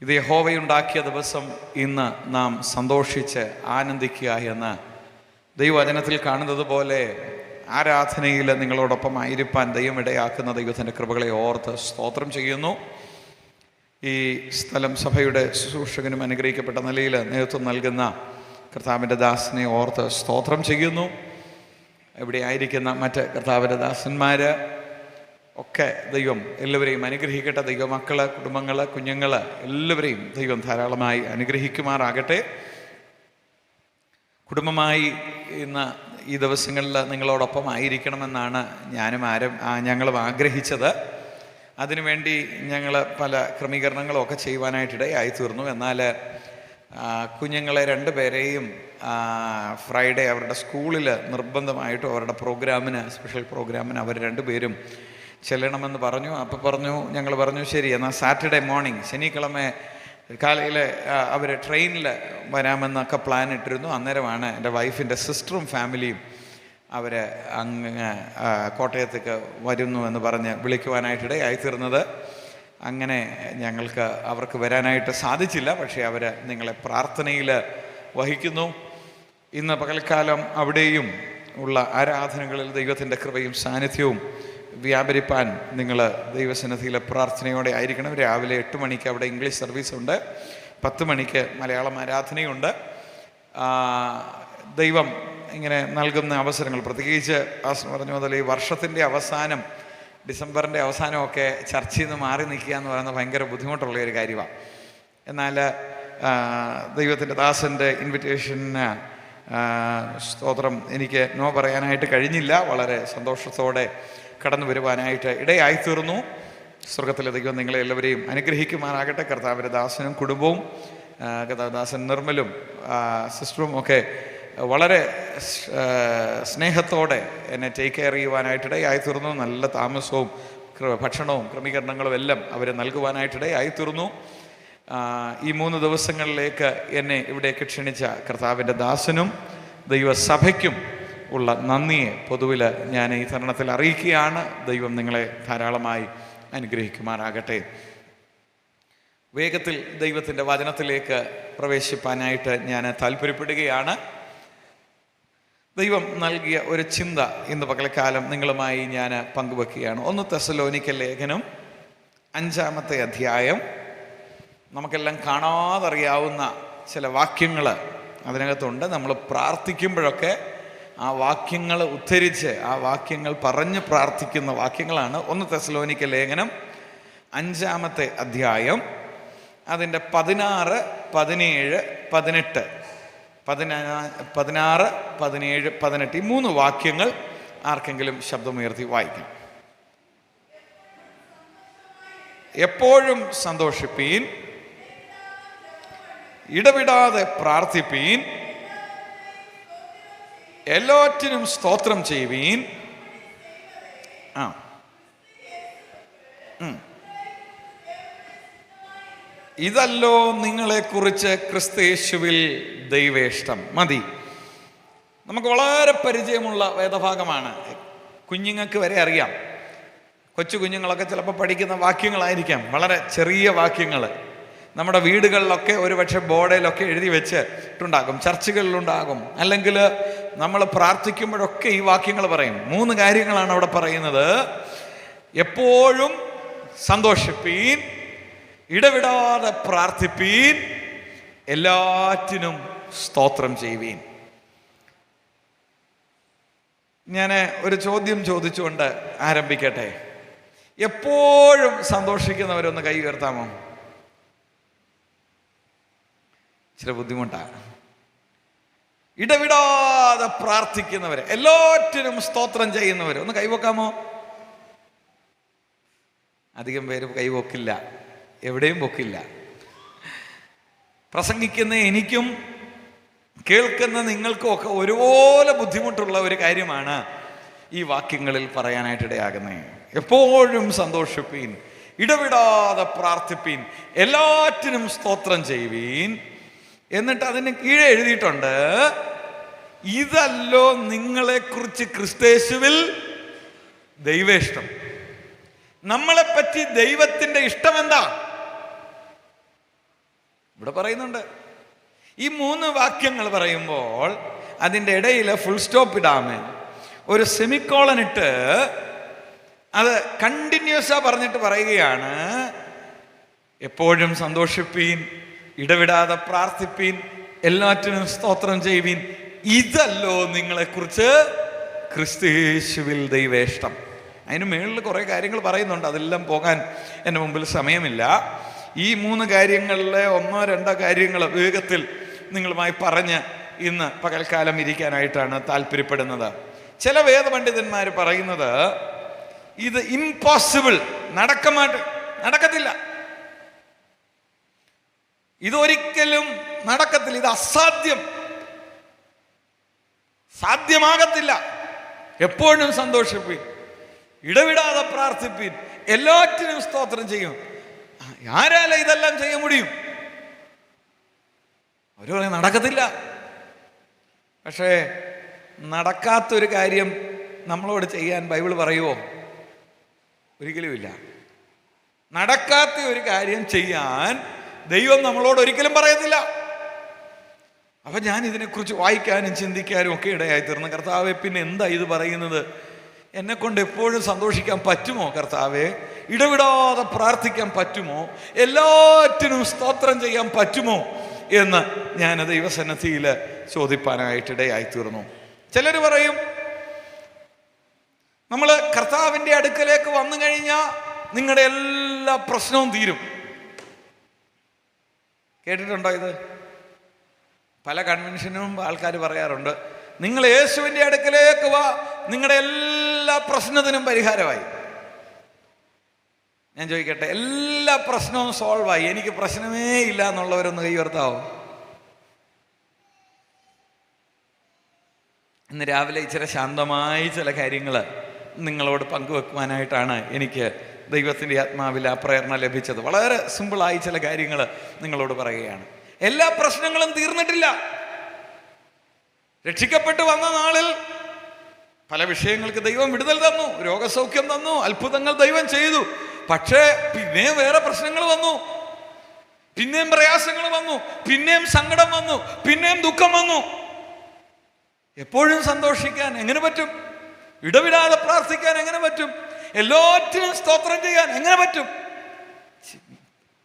ഇത് യഹോവയുണ്ടാക്കിയ ദിവസം ഇന്ന് നാം സന്തോഷിച്ച് ആനന്ദിക്കുക എന്ന് ദൈവവചനത്തിൽ കാണുന്നത് പോലെ ആരാധനയിൽ നിങ്ങളോടൊപ്പം ആയിരിക്കാൻ ദൈവം ഇടയാക്കുന്ന ദൈവത്തിൻ്റെ കൃപകളെ ഓർത്ത് സ്തോത്രം ചെയ്യുന്നു. ഈ സ്ഥലം സഭയുടെ ശുശ്രൂഷകനും അനുഗ്രഹിക്കപ്പെട്ട നിലയിൽ നേതൃത്വം നൽകുന്ന കർത്താവിൻ്റെ ദാസനെ ഓർത്ത് സ്തോത്രം ചെയ്യുന്നു. ഇവിടെ ആയിരിക്കുന്ന മറ്റ് കർത്താവിൻ്റെ ദാസന്മാർ ഒക്കെ ദൈവം എല്ലാവരെയും അനുഗ്രഹിക്കട്ടെ. ദൈവമക്കൾ, കുടുംബങ്ങൾ, കുഞ്ഞുങ്ങൾ എല്ലാവരെയും ദൈവം ധാരാളമായി അനുഗ്രഹിക്കുമാറാകട്ടെ. കുടുംബമായി ഇന്ന് ഈ ദിവസങ്ങളിൽ നിങ്ങളോടൊപ്പം ആയിരിക്കണമെന്നാണ് ഞങ്ങളും ആഗ്രഹിച്ചത്. അതിനുവേണ്ടി ഞങ്ങൾ പല ക്രമീകരണങ്ങളും ഒക്കെ ചെയ്യുവാനായിട്ടിടയായി തീർന്നു. എന്നാൽ കുഞ്ഞുങ്ങളെ രണ്ടുപേരെയും ഫ്രൈഡേ അവരുടെ സ്കൂളിൽ നിർബന്ധമായിട്ടും അവരുടെ പ്രോഗ്രാമിന്, സ്പെഷ്യൽ പ്രോഗ്രാമിന് അവർ രണ്ടുപേരും ചെല്ലണമെന്ന് പറഞ്ഞു. അപ്പോൾ ഞങ്ങൾ പറഞ്ഞു ശരി, എന്നാൽ സാറ്റർഡേ മോർണിംഗ്, ശനിക്കിഴമ കാലയിൽ അവർ ട്രെയിനിൽ വരാമെന്നൊക്കെ പ്ലാൻ ഇട്ടിരുന്നു. അന്നേരമാണ് എൻ്റെ വൈഫിൻ്റെ സിസ്റ്ററും ഫാമിലിയും അവർ അങ്ങ് കോട്ടയത്തേക്ക് വരുന്നു എന്ന് പറഞ്ഞ് വിളിക്കുവാനായിട്ടിടയായിത്തീർന്നത്. അങ്ങനെ അവർക്ക് വരാനായിട്ട് സാധിച്ചില്ല. പക്ഷേ അവർ നിങ്ങളെ പ്രാർത്ഥനയിൽ വഹിക്കുന്നു. ഇന്ന് പകൽക്കാലം അവിടെയും ഉള്ള ആരാധനകളിൽ ദൈവത്തിൻ്റെ കൃപയും സാന്നിധ്യവും വ്യാപരിപ്പാൻ നിങ്ങൾ ദൈവസന്നിധിയിലെ പ്രാർത്ഥനയോടെ ആയിരിക്കണം. രാവിലെ 8 മണിക്ക് അവിടെ ഇംഗ്ലീഷ് സർവീസുണ്ട്, 10 മണിക്ക് മലയാളം ആരാധനയുണ്ട്. ദൈവം ഇങ്ങനെ നൽകുന്ന അവസരങ്ങൾ, പ്രത്യേകിച്ച് പറഞ്ഞ മുതൽ ഈ വർഷത്തിൻ്റെ അവസാനം, ഡിസംബറിൻ്റെ അവസാനമൊക്കെ ചർച്ചയിൽ നിന്ന് മാറി നിൽക്കുക എന്ന് പറയുന്നത് ഭയങ്കര ബുദ്ധിമുട്ടുള്ള ഒരു കാര്യമാണ്. എന്നാൽ ദൈവത്തിൻ്റെ ദാസൻ്റെ ഇൻവിറ്റേഷന് സ്തോത്രം എനിക്ക് നോ പറയാനായിട്ട് കഴിഞ്ഞില്ല. വളരെ സന്തോഷത്തോടെ കടന്നു വരുവാനായിട്ട് ഇടയായിത്തീർന്നു. സ്വർഗത്തിലെ ദൈവം നിങ്ങളെ എല്ലാവരെയും അനുഗ്രഹിക്കുമാറാകട്ടെ. കർത്താവിൻ്റെ ദാസനും കുടുംബവും, കർത്താവദാസൻ നിർമ്മലും സിസ്റ്ററും ഒക്കെ വളരെ സ്നേഹത്തോടെ എന്നെ ടേക്ക് കെയർ ചെയ്യുവാനായിട്ടിടയായിത്തീർന്നു. നല്ല താമസവും ഭക്ഷണവും ക്രമീകരണങ്ങളും എല്ലാം അവർ നൽകുവാനായിട്ടിടയായിത്തീർന്നു. ഈ 3 ദിവസങ്ങളിലേക്ക് എന്നെ ഇവിടേക്ക് ക്ഷണിച്ച കർത്താവിൻ്റെ ദാസനും ദൈവസഭയ്ക്കും ഉള്ള നന്ദിയെ പൊതുവിൽ ഞാൻ ഈ തരുണത്തിൽ അറിയിക്കുകയാണ്. ദൈവം നിങ്ങളെ ധാരാളമായി അനുഗ്രഹിക്കുമാറാകട്ടെ. വേഗത്തിൽ ദൈവത്തിൻ്റെ വചനത്തിലേക്ക് പ്രവേശിപ്പാനായിട്ട് ഞാൻ താല്പര്യപ്പെടുകയാണ്. ദൈവം നൽകിയ ഒരു ചിന്ത ഇന്ന് പകൽക്കാലം നിങ്ങളുമായി ഞാൻ പങ്കുവെക്കുകയാണ്. 1 തെസ്സലോനിക്ക ലേഖനം 5-ാമത്തെ അധ്യായം. നമുക്കെല്ലാം കാണാതറിയാവുന്ന ചില വാക്യങ്ങൾ അതിനകത്തുണ്ട്. നമ്മൾ പ്രാർത്ഥിക്കുമ്പോഴൊക്കെ ആ വാക്യങ്ങൾ ഉദ്ധരിച്ച്, ആ വാക്യങ്ങൾ പറഞ്ഞ് പ്രാർത്ഥിക്കുന്ന വാക്യങ്ങളാണ്. 1 തെസ്സലോനിക്ക ലേഖനം 5-ാമത്തെ അധ്യായം, അതിൻ്റെ 16, 17, 18, 16, 17, 18 ഈ 3 വാക്യങ്ങൾ ആർക്കെങ്കിലും ശബ്ദമുയർത്തി വായിക്കാം. എപ്പോഴും സന്തോഷിപ്പീൻ, ഇടവിടാതെ പ്രാർത്ഥിപ്പീൻ, എല്ലാറ്റിനും സ്തോത്രം ചെയ്യുവീൻ. ഇതല്ലോ നിങ്ങളെക്കുറിച്ച് ക്രിസ്തുയേശുവിൽ ദൈവേഷ്ടം. മതി. നമുക്ക് വളരെ പരിചയമുള്ള വേദഭാഗമാണ്. കുഞ്ഞുങ്ങൾക്ക് വരെ അറിയാം. കൊച്ചു കുഞ്ഞുങ്ങളൊക്കെ ചിലപ്പോൾ പഠിക്കുന്ന വാക്യങ്ങളായിരിക്കാം, വളരെ ചെറിയ വാക്യങ്ങൾ. നമ്മുടെ വീടുകളിലൊക്കെ ഒരുപക്ഷെ ബോർഡിലൊക്കെ എഴുതി വെച്ചിട്ടുണ്ടാകും, ചർച്ചുകളിലുണ്ടാകും. അല്ലെങ്കിൽ നമ്മൾ പ്രാർത്ഥിക്കുമ്പോഴൊക്കെ ഈ വാക്യങ്ങൾ പറയും. 3 കാര്യങ്ങളാണ് അവിടെ പറയുന്നത്. എപ്പോഴും സന്തോഷിപ്പീൻ, ഇടവിടാതെ പ്രാർത്ഥിപ്പീൻ, എല്ലാറ്റിനും സ്തോത്രം ചെയ്യുവീൻ. ഞാൻ ഒരു ചോദ്യം ചോദിച്ചുകൊണ്ട് ആരംഭിക്കട്ടെ. എപ്പോഴും സന്തോഷിക്കുന്നവരൊന്ന് കൈ ഉയർത്താമോ? ചില ബുദ്ധിമുട്ടാണ്. ഇടവിടാതെ പ്രാർത്ഥിക്കുന്നവര്, എല്ലാറ്റിനും സ്തോത്രം ചെയ്യുന്നവര് ഒന്ന് കൈവക്കാമോ? അധികം പേര് കൈവക്കില്ല, എവിടെയും പൊക്കില്ല. പ്രസംഗിക്കുന്ന എനിക്കും കേൾക്കുന്ന നിങ്ങൾക്കും ഒക്കെ ഒരുപോലെ ബുദ്ധിമുട്ടുള്ള ഒരു കാര്യമാണ് ഈ വാക്യങ്ങളിൽ പറയാനായിട്ടിടയാകുന്നത്. എപ്പോഴും സന്തോഷിപ്പീൻ, ഇടവിടാതെ പ്രാർത്ഥിപ്പീൻ, എല്ലാറ്റിനും സ്തോത്രം ചെയ്യുവീൻ. എന്നിട്ട് അതിന് കീഴെ എഴുതിയിട്ടുണ്ട്, ഇതല്ലോ നിങ്ങളെക്കുറിച്ച് ക്രിസ്തുയേശുവിൽ ദൈവേഷ്ടം. നമ്മളെപ്പറ്റി ദൈവത്തിൻ്റെ ഇഷ്ടം എന്താ? ഇവിടെ പറയുന്നുണ്ട്. ഈ 3 വാക്യങ്ങൾ പറയുമ്പോൾ അതിൻ്റെ ഇടയിൽ ഫുൾ സ്റ്റോപ്പ് ഇടാമേ, ഒരു സെമിക്കോളൻ ഇട്ട് അത് കണ്ടിന്യൂസാ പറഞ്ഞിട്ട് പറയുകയാണ്, എപ്പോഴും സന്തോഷിപ്പീൻ, ഇടവിടാതെ പ്രാർത്ഥിപ്പീൻ, എല്ലാറ്റിനും സ്തോത്രം ചെയ്യുവീൻ, ഇതല്ലോ നിങ്ങളെക്കുറിച്ച് ക്രിസ്തുയേശുവിൽ ദൈവേഷ്ടം. അതിന് മേളിൽ കുറേ കാര്യങ്ങൾ പറയുന്നുണ്ട്, അതെല്ലാം പോകാൻ എൻ്റെ മുമ്പിൽ സമയമില്ല. ഈ 3 കാര്യങ്ങളിലെ 1-2 കാര്യങ്ങൾ വേഗത്തിൽ നിങ്ങളുമായി പറഞ്ഞ് ഇന്ന് പകൽക്കാലം ഇരിക്കാനായിട്ടാണ് താല്പര്യപ്പെടുന്നത്. ചില വേദപണ്ഡിതന്മാർ പറയുന്നത് ഇത് ഇംപോസിബിൾ, നടക്കത്തില്ല, ഇതൊരിക്കലും നടക്കത്തില്ല, ഇത് അസാധ്യം, സാധ്യമാകത്തില്ല. എപ്പോഴും സന്തോഷിപ്പീൻ, ഇടവിടാതെ പ്രാർത്ഥിപ്പീൻ, എല്ലാറ്റിനും സ്തോത്രം ചെയ്യും. ആരാല ഇതെല്ലാം ചെയ്യാൻ മുടിയും? അവർ പറയും നടക്കത്തില്ല. പക്ഷേ നടക്കാത്തൊരു കാര്യം നമ്മളോട് ചെയ്യാൻ ബൈബിൾ പറയുമോ? ഒരിക്കലുമില്ല. നടക്കാത്ത ഒരു കാര്യം ചെയ്യാൻ ദൈവം നമ്മളോട് ഒരിക്കലും പറയത്തില്ല. അപ്പം ഞാൻ ഇതിനെക്കുറിച്ച് വായിക്കാനും ചിന്തിക്കാനും ഒക്കെ ഇടയായി തീർന്നു. കർത്താവെ, പിന്നെ എന്താ ഇത് പറയുന്നത്? എന്നെക്കൊണ്ട് എപ്പോഴും സന്തോഷിക്കാൻ പറ്റുമോ കർത്താവെ? ഇടവിടാതെ പ്രാർത്ഥിക്കാൻ പറ്റുമോ? എല്ലാറ്റിനും സ്തോത്രം ചെയ്യാൻ പറ്റുമോ എന്ന് ഞാൻ ദൈവസന്നിധിയിൽ ചോദിപ്പാനായിട്ടിടയായി തീർന്നു. ചിലർ പറയും, നമ്മൾ കർത്താവിൻ്റെ അടുക്കലേക്ക് വന്നു കഴിഞ്ഞാൽ നിങ്ങളുടെ എല്ലാ പ്രശ്നവും തീരും. കേട്ടിട്ടുണ്ടോ ഇത്? പല കൺവെൻഷനും ആൾക്കാർ പറയാറുണ്ട്, നിങ്ങൾ യേശുവിൻ്റെ അടുക്കലേക്ക് വാ, നിങ്ങളുടെ എല്ലാ പ്രശ്നത്തിനും പരിഹാരമായി. ഞാൻ ചോദിക്കട്ടെ, എല്ലാ പ്രശ്നവും സോൾവായി, എനിക്ക് പ്രശ്നമേ ഇല്ല എന്നുള്ളവരൊന്ന് കൈ ഉയർത്താവോ? ഇന്ന് രാവിലെ ഇച്ചിരി ശാന്തമായി ചില കാര്യങ്ങൾ നിങ്ങളോട് പങ്കുവെക്കുവാനായിട്ടാണ് എനിക്ക് ദൈവത്തിൻ്റെ ആത്മാവിൽ ആ പ്രേരണ ലഭിച്ചത്. വളരെ സിമ്പിളായി ചില കാര്യങ്ങൾ നിങ്ങളോട് പറയുകയാണ്. എല്ലാ പ്രശ്നങ്ങളും തീർന്നിട്ടില്ല. രക്ഷിക്കപ്പെട്ട് വന്ന നാളിൽ പല വിഷയങ്ങൾക്ക് ദൈവം വിടുതൽ തന്നു, രോഗസൗഖ്യം തന്നു, അത്ഭുതങ്ങൾ ദൈവം ചെയ്തു. പക്ഷേ പിന്നെയും വേറെ പ്രശ്നങ്ങൾ വന്നു, പിന്നെയും പ്രയാസങ്ങൾ വന്നു, പിന്നെയും സങ്കടം വന്നു, പിന്നെയും ദുഃഖം വന്നു. എപ്പോഴും സന്തോഷിക്കാൻ എങ്ങനെ പറ്റും? ഇടവിടാതെ പ്രാർത്ഥിക്കാൻ എങ്ങനെ പറ്റും? എല്ലാറ്റിനും സ്തോത്രം ചെയ്യാൻ എങ്ങനെ പറ്റും?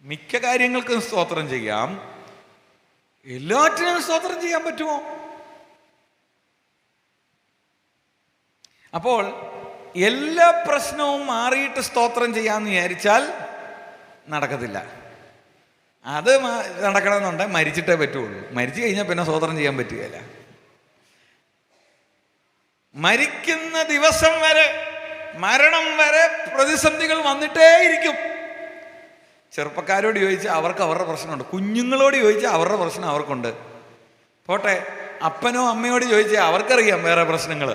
മിക്ക കാര്യങ്ങൾക്കും സ്തോത്രം ചെയ്യാം, എല്ലാറ്റിനും സ്തോത്രം ചെയ്യാൻ പറ്റുമോ? അപ്പോൾ എല്ലാ പ്രശ്നവും മാറിയിട്ട് സ്തോത്രം ചെയ്യാമെന്ന് വിചാരിച്ചാൽ നടക്കത്തില്ല. അത് നടക്കണമെന്നുണ്ടെങ്കിൽ മരിച്ചിട്ടേ പറ്റുള്ളൂ. മരിച്ചു കഴിഞ്ഞാൽ പിന്നെ സ്തോത്രം ചെയ്യാൻ പറ്റുകയില്ല. മരിക്കുന്ന ദിവസം വരെ, മരണം വരെ പ്രതിസന്ധികൾ വന്നിട്ടേയിരിക്കും. ചെറുപ്പക്കാരോട് ചോദിച്ചാൽ അവർക്ക് അവരുടെ പ്രശ്നമുണ്ട്, കുഞ്ഞുങ്ങളോട് ചോദിച്ചാൽ അവരുടെ പ്രശ്നം അവർക്കുണ്ട്. പോട്ടെ, അപ്പനോ അമ്മയോട് ചോദിച്ചാൽ അവർക്കറിയാം വേറെ പ്രശ്നങ്ങൾ.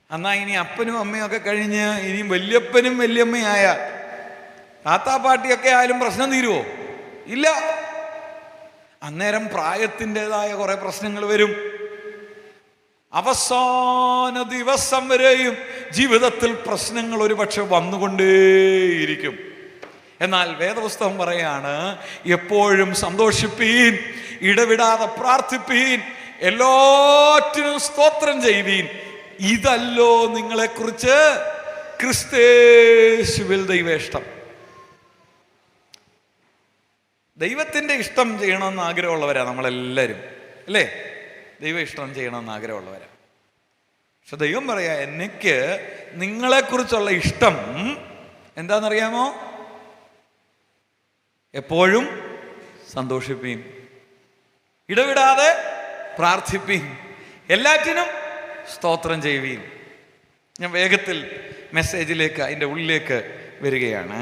എന്നാൽ ഇനി അപ്പനും അമ്മയും ഒക്കെ കഴിഞ്ഞ് ഇനി വല്യപ്പനും വല്യമ്മയായ താത്താപ്പാട്ടിയൊക്കെ ആയാലും പ്രശ്നം തീരുമോ? ഇല്ല. അന്നേരം പ്രായത്തിൻ്റെതായ കുറെ പ്രശ്നങ്ങൾ വരും. അവസാന ദിവസം വരെയും ജീവിതത്തിൽ പ്രശ്നങ്ങൾ ഒരുപക്ഷെ വന്നുകൊണ്ടേയിരിക്കും. എന്നാൽ വേദപുസ്തകം പറയാണ്, എപ്പോഴും സന്തോഷിപ്പീൻ, ഇടവിടാതെ പ്രാർത്ഥിപ്പീൻ, എല്ലാറ്റിനും സ്തോത്രം ചെയ്യുവീൻ, ഇതല്ലോ നിങ്ങളെക്കുറിച്ച് ക്രിസ്തുയേശുവിൽ ദൈവേഷ്ടം. ദൈവത്തിൻ്റെ ഇഷ്ടം ചെയ്യണമെന്ന് ആഗ്രഹമുള്ളവരാ നമ്മളെല്ലാവരും, അല്ലേ? ദൈവ ഇഷ്ടം ചെയ്യണമെന്ന് ആഗ്രഹമുള്ളവരാ. പക്ഷെ ദൈവം പറയാ, എനിക്ക് നിങ്ങളെക്കുറിച്ചുള്ള ഇഷ്ടം എന്താണെന്നറിയാമോ? എപ്പോഴും സന്തോഷിപ്പീൻ, ഇടവിടാതെ പ്രാർത്ഥിപ്പീൻ, എല്ലാറ്റിനും സ്തോത്രം ചെയ്യുവീൻ. ഞാൻ വേഗത്തിൽ മെസ്സേജിലേക്ക്, അതിൻ്റെ ഉള്ളിലേക്ക് വരികയാണ്.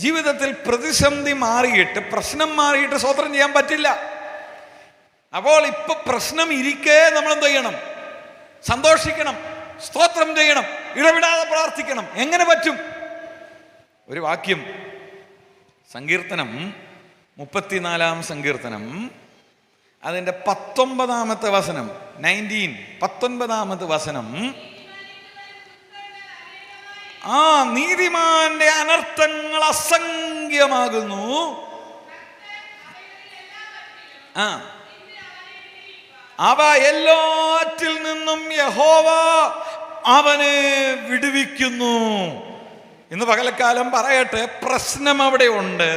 ജീവിതത്തിൽ പ്രതിസന്ധി മാറിയിട്ട്, പ്രശ്നം മാറിയിട്ട് സ്തോത്രം ചെയ്യാൻ പറ്റില്ല. അപ്പോൾ ഇപ്പൊ പ്രശ്നം ഇരിക്കെ നമ്മൾ എന്ത് ചെയ്യണം? സന്തോഷിക്കണം, സ്തോത്രം ചെയ്യണം, ഇടവിടാതെ പ്രാർത്ഥിക്കണം. എങ്ങനെ പറ്റും? ഒരു വാക്യം, സങ്കീർത്തനം 34 സങ്കീർത്തനം, അതിൻ്റെ 19 വചനം, 19 വചനം. ആ നീതിമാന്റെ അനർത്ഥങ്ങൾ അസംഖ്യമാകുന്നു, അവ എല്ലാറ്റിൽ നിന്നും യഹോവ അവനെ വിടുവിക്കുന്നു. ഇന്ന് പകൽക്കാലം പറയട്ടെ, പ്രശ്നം അവിടെ ഉണ്ട്,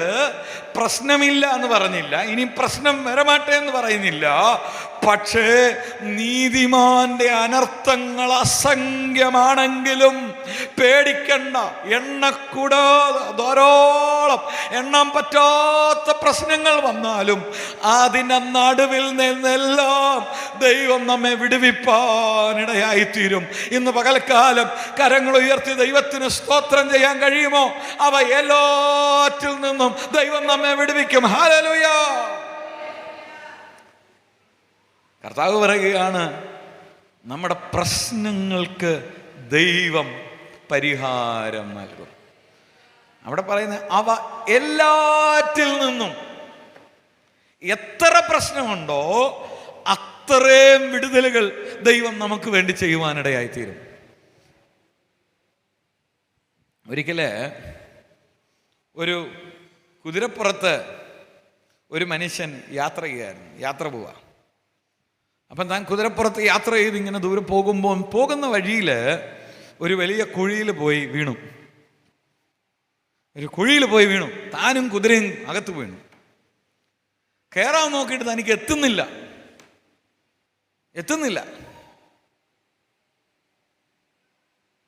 പ്രശ്നമില്ല എന്ന് പറഞ്ഞില്ല, ഇനി പ്രശ്നം വരമാട്ടെ എന്ന് പറയുന്നില്ല. പക്ഷേ നീതിമാന്റെ അനർത്ഥങ്ങൾ അസംഖ്യമാണെങ്കിലും പേടിക്കണ്ട. ധാരാളം എണ്ണം പറ്റാത്ത പ്രശ്നങ്ങൾ വന്നാലും അതിൻ്റെ നടുവിൽ നിന്നെല്ലാം ദൈവം നമ്മെ വിടുവിപ്പാനിടയായിത്തീരും. ഇന്ന് പകൽക്കാലം കരങ്ങൾ ഉയർത്തി ദൈവത്തിന് സ്തോത്രം ചെയ്യാൻ കഴിയുമോ? അവ എല്ലാറ്റിൽ നിന്നും ദൈവം നമ്മെ വിടുവിക്കും. ഹല്ലേലൂയ. കർത്താവ് പറയുകയാണ്, നമ്മുടെ പ്രശ്നങ്ങൾക്ക് ദൈവം പരിഹാരം നൽകും. അവിടെ പറയുന്നത് അവ എല്ലാറ്റിൽ നിന്നും. എത്ര പ്രശ്നമുണ്ടോ അത്രയും വിടുതലുകൾ ദൈവം നമുക്ക് വേണ്ടി ചെയ്യുവാനിടയായിത്തീരും. ഒരിക്കല് ഒരു കുതിരപ്പുറത്ത് ഒരു മനുഷ്യൻ യാത്ര പോവുക. അപ്പം താൻ കുതിരപ്പുറത്ത് യാത്ര ചെയ്ത് ഇങ്ങനെ ദൂരെ പോകുന്ന വഴിയിൽ ഒരു വലിയ കുഴിയിൽ പോയി വീണു. താനും കുതിരയും അകത്ത് വീണു. കയറാൻ നോക്കിയിട്ട് തനിക്ക് എത്തുന്നില്ല.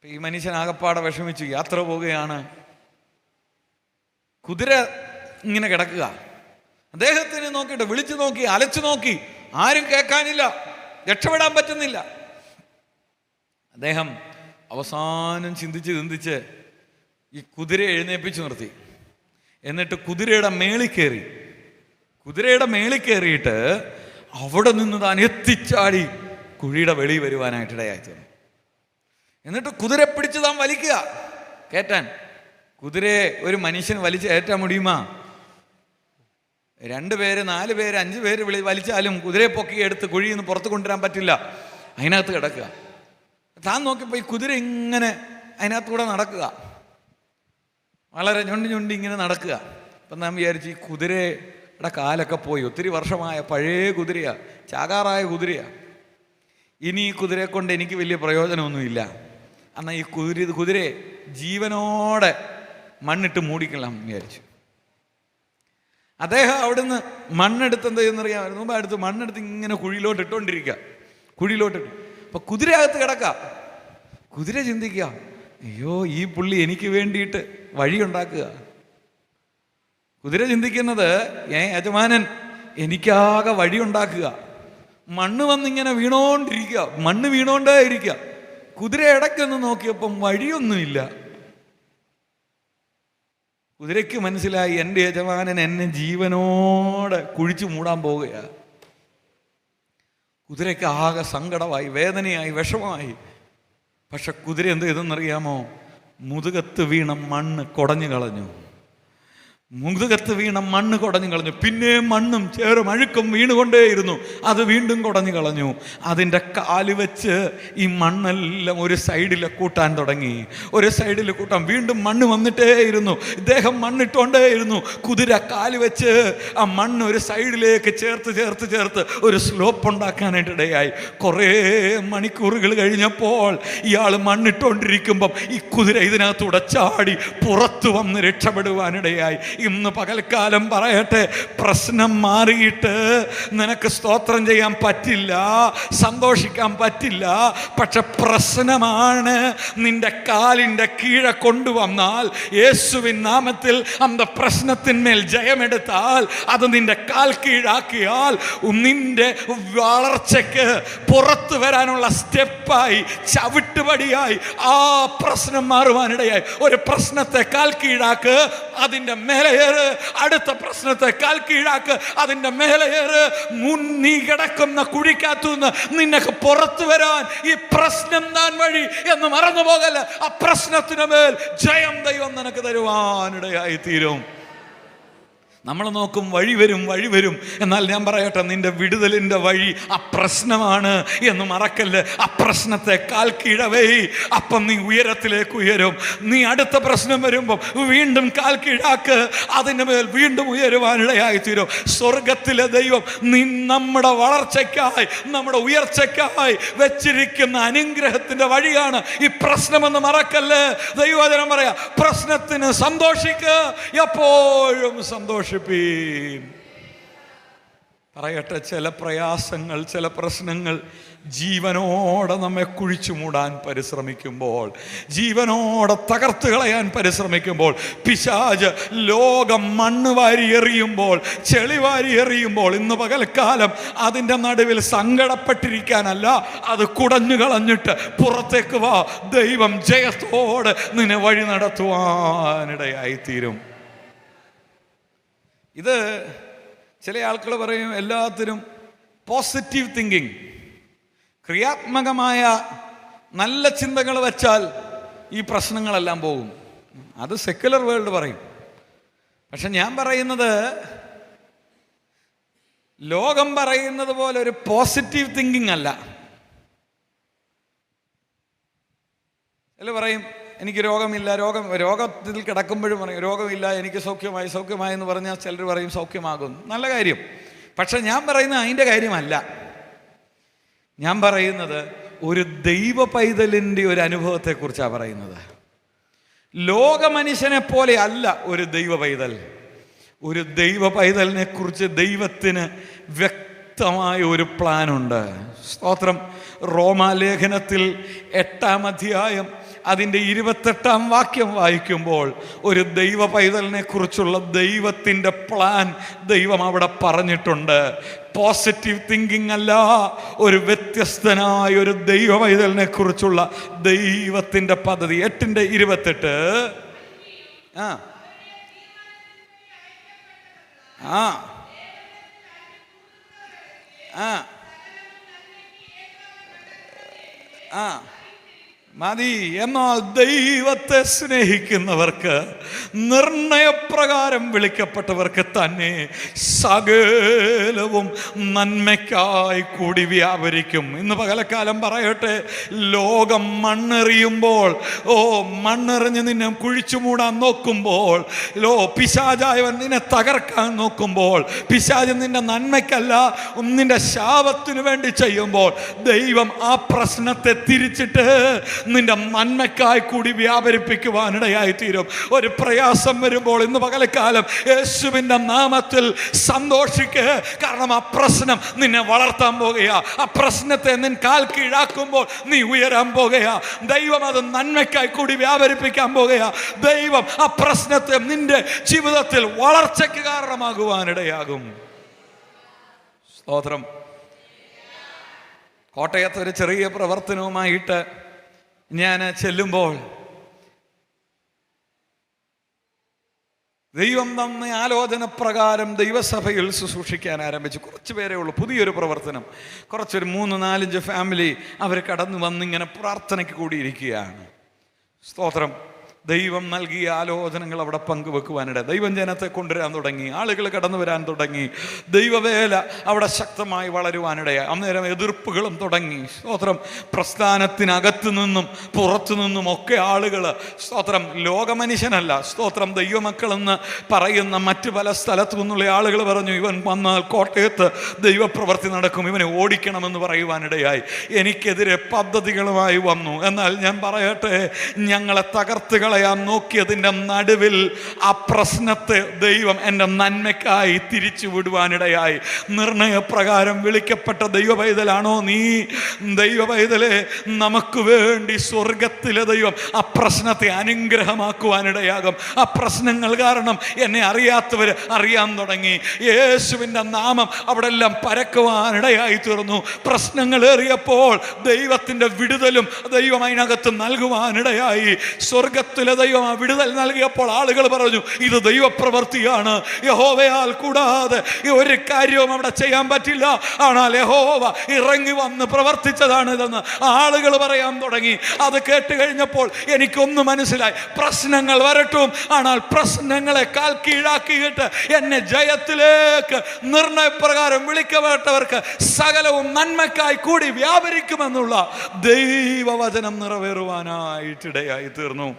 ഈ മനുഷ്യൻ ആകപ്പാടെ വിഷമിച്ചു. യാത്ര പോവുകയാണ്, കുതിര ഇങ്ങനെ കിടക്കുക. അദ്ദേഹത്തിന് നോക്കിയിട്ട് വിളിച്ചു നോക്കി, അലച്ചു നോക്കി, ആരും കേൾക്കാനില്ല, രക്ഷപ്പെടാൻ പറ്റുന്നില്ല. അദ്ദേഹം അവസാനം ചിന്തിച്ച് ഈ കുതിരയെ എഴുന്നേൽപ്പിച്ചു നിർത്തി. എന്നിട്ട് കുതിരയുടെ മേളിൽ കയറിയിട്ട് അവിടെ നിന്ന് താൻ എത്തിച്ചാടി കുഴിയുടെ വെളി വരുവാനായിട്ടിടയായി തീർന്നു. എന്നിട്ട് കുതിരയെ പിടിച്ച് താൻ വലിക്കുക, കയറ്റാൻ. കുതിരയെ ഒരു മനുഷ്യൻ വലിച്ച് കയറ്റാൻ മുടിയുമാ? 2 പേര് 4 പേര് 5 പേര് വലിച്ചാലും കുതിരയെ പൊക്കി എടുത്ത് കുഴിയിൽ നിന്ന് പുറത്ത് കൊണ്ടുവരാൻ പറ്റില്ല. അതിനകത്ത് കിടക്കുക. താൻ നോക്കിയപ്പോൾ ഈ കുതിര ഇങ്ങനെ അതിനകത്തൂടെ നടക്കുക, വളരെ ഞൊണ്ടി ഇങ്ങനെ നടക്കുക. അപ്പം നാം വിചാരിച്ചു, ഈ കുതിരയുടെ കാലൊക്കെ പോയി, ഒത്തിരി വർഷമായ പഴയ കുതിരയാ, ചാകാറായ കുതിരയാ, ഇനി ഈ കുതിരയെ കൊണ്ട് എനിക്ക് വലിയ പ്രയോജനമൊന്നുമില്ല. എന്നാൽ ഈ കുതിരയെ ജീവനോടെ മണ്ണിട്ട് മൂടിക്കളാം വിചാരിച്ചു. അദ്ദേഹം അവിടുന്ന് മണ്ണെടുത്ത് എന്ത് ചെയ്യുന്നറിയാമായിരുന്നു? മുമ്പ് അടുത്ത് മണ്ണെടുത്ത് ഇങ്ങനെ കുഴിയിലോട്ട് ഇട്ടുകൊണ്ടിരിക്കുക. അപ്പൊ കുതിരയകത്ത് കിടക്കുക. കുതിര ചിന്തിക്കുക, അയ്യോ ഈ പുള്ളി എനിക്ക് വേണ്ടിയിട്ട് വഴിയുണ്ടാക്കുക. കുതിര ചിന്തിക്കുന്നത്, യജമാനൻ എനിക്കാകെ വഴിയുണ്ടാക്കുക. മണ്ണ് വന്നിങ്ങനെ വീണോണ്ടേ ഇരിക്കുക. കുതിര ഇടയ്ക്കൊന്ന് നോക്കിയപ്പം വഴിയൊന്നുമില്ല. കുതിരയ്ക്ക് മനസ്സിലായി, എൻ്റെ യജമാനൻ എന്നെ ജീവനോടെ കുഴിച്ചു മൂടാൻ പോവുകയാ. കുതിരയ്ക്ക് ആകെ സങ്കടമായി, വേദനയായി, വിഷമമായി. പക്ഷെ കുതിര എന്ത് ചെയ്തെന്നറിയാമോ? മുതുകത്ത് വീണ മണ്ണ് കുടഞ്ഞു കളഞ്ഞു. പിന്നെ മണ്ണും ചേറും അഴുക്കും വീണുകൊണ്ടേയിരുന്നു. അത് വീണ്ടും കുടഞ്ഞു കളഞ്ഞു. അതിൻ്റെ കാല് വെച്ച് ഈ മണ്ണെല്ലാം ഒരു സൈഡിൽ കൂട്ടാൻ തുടങ്ങി. വീണ്ടും മണ്ണ് വന്നിട്ടേയിരുന്നു. ഇദ്ദേഹം മണ്ണിട്ടുകൊണ്ടേയിരുന്നു. കുതിര കാല് വെച്ച് ആ മണ്ണ് ഒരു സൈഡിലേക്ക് ചേർത്ത് ഒരു സ്ലോപ്പ് ഉണ്ടാക്കാനായിട്ടിടയായി. കുറേ മണിക്കൂറുകൾ കഴിഞ്ഞപ്പോൾ ഇയാൾ മണ്ണിട്ടുകൊണ്ടിരിക്കുമ്പം ഈ കുതിര ഇതിനകത്തൂടെ ചാടി പുറത്തു വന്ന് രക്ഷപ്പെടുവാനിടയായി. ഇന്ന് പകൽക്കാലം പറയട്ടെ, പ്രശ്നം മാറിയിട്ട് നിനക്ക് സ്തോത്രം ചെയ്യാൻ പറ്റില്ല, സന്തോഷിക്കാൻ പറ്റില്ല. പക്ഷെ പ്രശ്നമാണ് നിന്റെ കാലിൻ്റെ കീഴെ കൊണ്ടുവന്നാൽ, യേശുവിൻ നാമത്തിൽ അന്ത പ്രശ്നത്തിന്മേൽ ജയമെടുത്താൽ, അത് നിന്റെ കാൽ കീഴാക്കിയാൽ, നിന്റെ വളർച്ചയ്ക്ക് പുറത്തു വരാനുള്ള സ്റ്റെപ്പായി, ചവിട്ടുപടിയായി ആ പ്രശ്നം മാറുവാനിടയായി. ഒരു പ്രശ്നത്തെ കാൽ കീഴാക്ക്, അതിൻ്റെ മേലെ അടുത്ത പ്രശ്നത്തെ കാൽ കീഴാക്ക്, അതിന്റെ മേലെയേറ്. നീ കിടക്കുന്ന കുഴിക്കകത്തുനിന്ന് നിനക്ക് പുറത്തു വരാൻ ഈ പ്രശ്നം താൻ വഴി എന്ന് മറന്നു പോകല്ല. ആ പ്രശ്നത്തിന് മേൽ ജയം ദൈവം നിനക്ക് തരുവാനിടയായി തീരും. നമ്മൾ നോക്കും വഴി വരും വഴി വരും. എന്നാൽ ഞാൻ പറയട്ടെ, നിന്റെ വിടുതലിൻ്റെ വഴി ആ പ്രശ്നമാണ് എന്ന് മറക്കല്ല്. ആ പ്രശ്നത്തെ കാൽ കീഴവേ, അപ്പം നീ ഉയരത്തിലേക്ക് ഉയരും. നീ അടുത്ത പ്രശ്നം വരുമ്പം വീണ്ടും കാൽ കീഴാക്ക്, അതിൻ്റെ മേൽ വീണ്ടും ഉയരുവാനിടയായിത്തീരും. സ്വർഗത്തിലെ ദൈവം നമ്മുടെ വളർച്ചയ്ക്കായി, നമ്മുടെ ഉയർച്ചയ്ക്കായി വെച്ചിരിക്കുന്ന അനുഗ്രഹത്തിൻ്റെ വഴിയാണ് ഈ പ്രശ്നമെന്ന് മറക്കല്ല്. ദൈവവചനം പറയാ, പ്രശ്നത്തിന് സന്തോഷിക്കുക, എപ്പോഴും സന്തോഷിപ്പീൻ. പറയട്ടെ, ചില പ്രയാസങ്ങൾ, ചില പ്രശ്നങ്ങൾ ജീവനോടെ നമ്മെ കുഴിച്ചു മൂടാൻ പരിശ്രമിക്കുമ്പോൾ, ജീവനോടെ തകർത്ത് കളയാൻ പരിശ്രമിക്കുമ്പോൾ, പിശാച് ലോകം മണ്ണ് വാരി എറിയുമ്പോൾ, ചെളി വാരി എറിയുമ്പോൾ, ഇന്ന് പകൽക്കാലം അതിൻ്റെ നടുവിൽ സങ്കടപ്പെട്ടിരിക്കാനല്ല, അത് കുടഞ്ഞു കളഞ്ഞിട്ട് പുറത്തേക്ക് വാ. ദൈവം ജയത്തോടെ നിന്നെ വഴി നടത്തുവാനിടയായിത്തീരും. ഇത് ചില ആൾക്കാർ പറയും, എല്ലാത്തിനും പോസിറ്റീവ് തിങ്കിങ്, ക്രിയാത്മകമായ നല്ല ചിന്തകൾ വെച്ചാൽ ഈ പ്രശ്നങ്ങളെല്ലാം പോകും. അത് സെക്യുലർ വേൾഡ് പറയും. പക്ഷെ ഞാൻ പറയുന്നത്, ലോകം പറയുന്നത് പോലെ ഒരു പോസിറ്റീവ് തിങ്കിങ് അല്ല. ചില പറയും, എനിക്ക് രോഗമില്ല, രോഗത്തിൽ കിടക്കുമ്പോഴും പറയും രോഗമില്ല, എനിക്ക് സൗഖ്യമായി എന്ന് പറഞ്ഞാൽ ചിലർ പറയും സൗഖ്യമാകും. നല്ല കാര്യം. പക്ഷെ ഞാൻ പറയുന്നത് അതിൻ്റെ കാര്യമല്ല. ഞാൻ പറയുന്നത് ഒരു ദൈവ പൈതലിൻ്റെ ഒരു അനുഭവത്തെക്കുറിച്ചാണ് പറയുന്നത്. ലോക മനുഷ്യനെ പോലെ അല്ല ഒരു ദൈവ പൈതൽ. ഒരു ദൈവ പൈതലിനെ കുറിച്ച് ദൈവത്തിന് വ്യക്തമായ ഒരു പ്ലാനുണ്ട്. സ്തോത്രം. റോമാലേഖനത്തിൽ 8-ാം അധ്യായം അതിൻ്റെ 28-ാം വാക്യം വായിക്കുമ്പോൾ ഒരു ദൈവ പൈതലിനെ കുറിച്ചുള്ള ദൈവത്തിൻ്റെ പ്ലാൻ ദൈവം അവിടെ പറഞ്ഞിട്ടുണ്ട്. പോസിറ്റീവ് തിങ്കിങ് അല്ല, ഒരു വ്യത്യസ്തനായ ഒരു ദൈവ പൈതലിനെ കുറിച്ചുള്ള ദൈവത്തിൻ്റെ പദ്ധതി. 8:28. മതി. എന്നാൽ ദൈവത്തെ സ്നേഹിക്കുന്നവർക്ക്, നിർണയപ്രകാരം വിളിക്കപ്പെട്ടവർക്ക് തന്നെ സകലവും നന്മയ്ക്കായി കൂടി വ്യാപരിക്കും. ഇന്ന് പകലക്കാലം പറയട്ടെ, ലോകം മണ്ണെറിയുമ്പോൾ, മണ്ണെറിഞ്ഞ് നിന്നെ കുഴിച്ചു മൂടാൻ നോക്കുമ്പോൾ, പിശാചായവൻ നിന്നെ തകർക്കാൻ നോക്കുമ്പോൾ, പിശാച് നിന്റെ നന്മയ്ക്കല്ല നിന്റെ ശാപത്തിനു വേണ്ടി ചെയ്യുമ്പോൾ, ദൈവം ആ പ്രശ്നത്തെ തിരിച്ചിട്ട് നിന്റെ നന്മയ്ക്കായി കൂടി വ്യാപരിപ്പിക്കുവാനിടയായി തീരും. ഒരു പ്രയാസം വരുമ്പോൾ ഇന്ന് പകൽക്കാലം യേശുവിൻ്റെ നാമത്തിൽ സന്തോഷിക്കുക. കാരണം ആ പ്രശ്നം നിന്നെ വളർത്താൻ പോകുകയാ. ആ പ്രശ്നത്തെ നിൻ കാൽ കീഴാക്കുമ്പോൾ നീ ഉയരാൻ പോകുകയാ. ദൈവം അത് നന്മയ്ക്കായി കൂടി വ്യാപരിപ്പിക്കാൻ പോകുകയാ. ദൈവം ആ പ്രശ്നത്തെ നിന്റെ ജീവിതത്തിൽ വളർച്ചയ്ക്ക് കാരണമാകുവാനിടയാകും. സ്തോത്രം. കോട്ടയത്ത് ഒരു ചെറിയ പ്രവർത്തനവുമായിട്ട് ഞാൻ ചെല്ലുമ്പോൾ ദൈവം തന്ന ആലോചന പ്രകാരം ദൈവസഭയിൽ ശുശ്രൂഷിക്കാൻ ആരംഭിച്ചു. കുറച്ച് പേരേ ഉള്ളൂ, പുതിയൊരു പ്രവർത്തനം. കുറച്ചൊരു 3-4 ഫാമിലി അവർ കടന്നു വന്നിങ്ങനെ പ്രാർത്ഥനയ്ക്ക് കൂടിയിരിക്കുകയാണ്. സ്തോത്രം. ദൈവം നൽകിയ ആലോചനകൾ അവിടെ പങ്കുവെക്കുവാനിട, ദൈവം ജനത്തെ കൊണ്ടുവരാൻ തുടങ്ങി, ആളുകൾ കടന്നു വരാൻ തുടങ്ങി, ദൈവവേല അവിടെ ശക്തമായി വളരുവാനിടയായി. അന്നേരം എതിർപ്പുകളും തുടങ്ങി. സ്തോത്രം. പ്രസ്ഥാനത്തിനകത്തു നിന്നും പുറത്തു നിന്നും ഒക്കെ ആളുകൾ, സ്തോത്രം, ലോകമനുഷ്യനല്ല, സ്തോത്രം, ദൈവമക്കളെന്ന് പറയുന്ന മറ്റു പല സ്ഥലത്തു നിന്നുള്ള ആളുകൾ പറഞ്ഞു, ഇവൻ വന്നാൽ കോട്ടയത്ത് ദൈവപ്രവൃത്തി നടക്കും, ഇവനെ ഓടിക്കണമെന്ന് പറയുവാനിടയായി. എനിക്കെതിരെ പദ്ധതികളുമായി വന്നു. എന്നാൽ ഞാൻ പറയട്ടെ, ഞങ്ങളെ തകർത്ത് കളയാൻ നോക്കിയതിൻ്റെ നടുവിൽ ആ പ്രശ്നത്തെ ദൈവം എൻ്റെ നന്മയ്ക്കായി തിരിച്ചു വിടുവാനിടയായി. നിർണയപ്രകാരം വിളിക്കപ്പെട്ട ദൈവപൈതലാണോ നീ? ദൈവപൈതലെ, നമുക്ക് വേണ്ടി സ്വർഗത്തിലെ ദൈവം ആ പ്രശ്നത്തെ അനുഗ്രഹമാക്കുവാനിടയാകും. ആ പ്രശ്നങ്ങൾ കാരണം എന്നെ അറിയാത്തവർ അറിയാൻ തുടങ്ങി. യേശുവിൻ്റെ നാമം അവിടെ എല്ലാം പരക്കുവാനിടയായി തീർന്നു. പ്രശ്നങ്ങൾ ഏറിയപ്പോൾ ദൈവത്തിൻ്റെ വിടുതലും ദൈവം അതിനകത്ത് നൽകുവാനിടയായി. സ്വർഗത്തിൽ സ്വർഗത്തിലെ ദൈവം ആ വിടുതൽ നൽകിയപ്പോൾ ആളുകൾ പറഞ്ഞു, ഇത് ദൈവപ്രവൃത്തിയാണ്, യഹോവയാൽ കൂടാതെ ഒരു കാര്യവും അവിടെ ചെയ്യാൻ പറ്റില്ല. ஆனால் യഹോവ ഇറങ്ങി വന്ന് പ്രവർത്തിച്ചതാണ് ഇതെന്ന് ആളുകൾ പറയാൻ തുടങ്ങി. അത് കേട്ട് കഴിഞ്ഞപ്പോൾ എനിക്കൊന്ന് മനസ്സിലായി, പ്രശ്നങ്ങൾ വരട്ടും, ஆனால் പ്രശ്നങ്ങളെ കാൽ കീഴാക്കിയിട്ട് എന്നെ ജയത്തിലേക്ക് നിർണയപ്രകാരം വിളിക്കപ്പെട്ടവർക്ക് സകലവും നന്മയ്ക്കായി കൂടി വ്യാപരിക്കുമെന്നുള്ള ദൈവവചനം നിറവേറുവാനായിട്ടിടയായി തീർന്നു.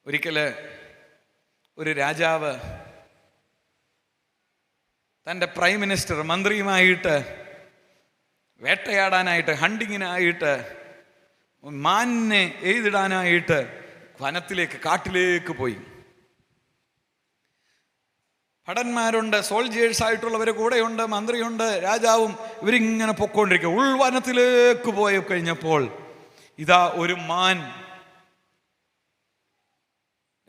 ഒരിക്കല് ഒരു രാജാവ് തൻ്റെ പ്രൈം മിനിസ്റ്റർ മന്ത്രിയുമായിട്ട് വേട്ടയാടാനായിട്ട്, ഹണ്ടിങ്ങിനായിട്ട്, മാനിനെ എഴുതിടാനായിട്ട് വനത്തിലേക്ക്, കാട്ടിലേക്ക് പോയി. ഭടന്മാരുണ്ട്, സോൾജിയേഴ്സ് ആയിട്ടുള്ളവർ കൂടെയുണ്ട്, മന്ത്രിയുണ്ട്, രാജാവും. ഇവരിങ്ങനെ പൊക്കോണ്ടിരിക്കുക. ഉൾവനത്തിലേക്ക് പോയി കഴിഞ്ഞപ്പോൾ ഇതാ ഒരു മാൻ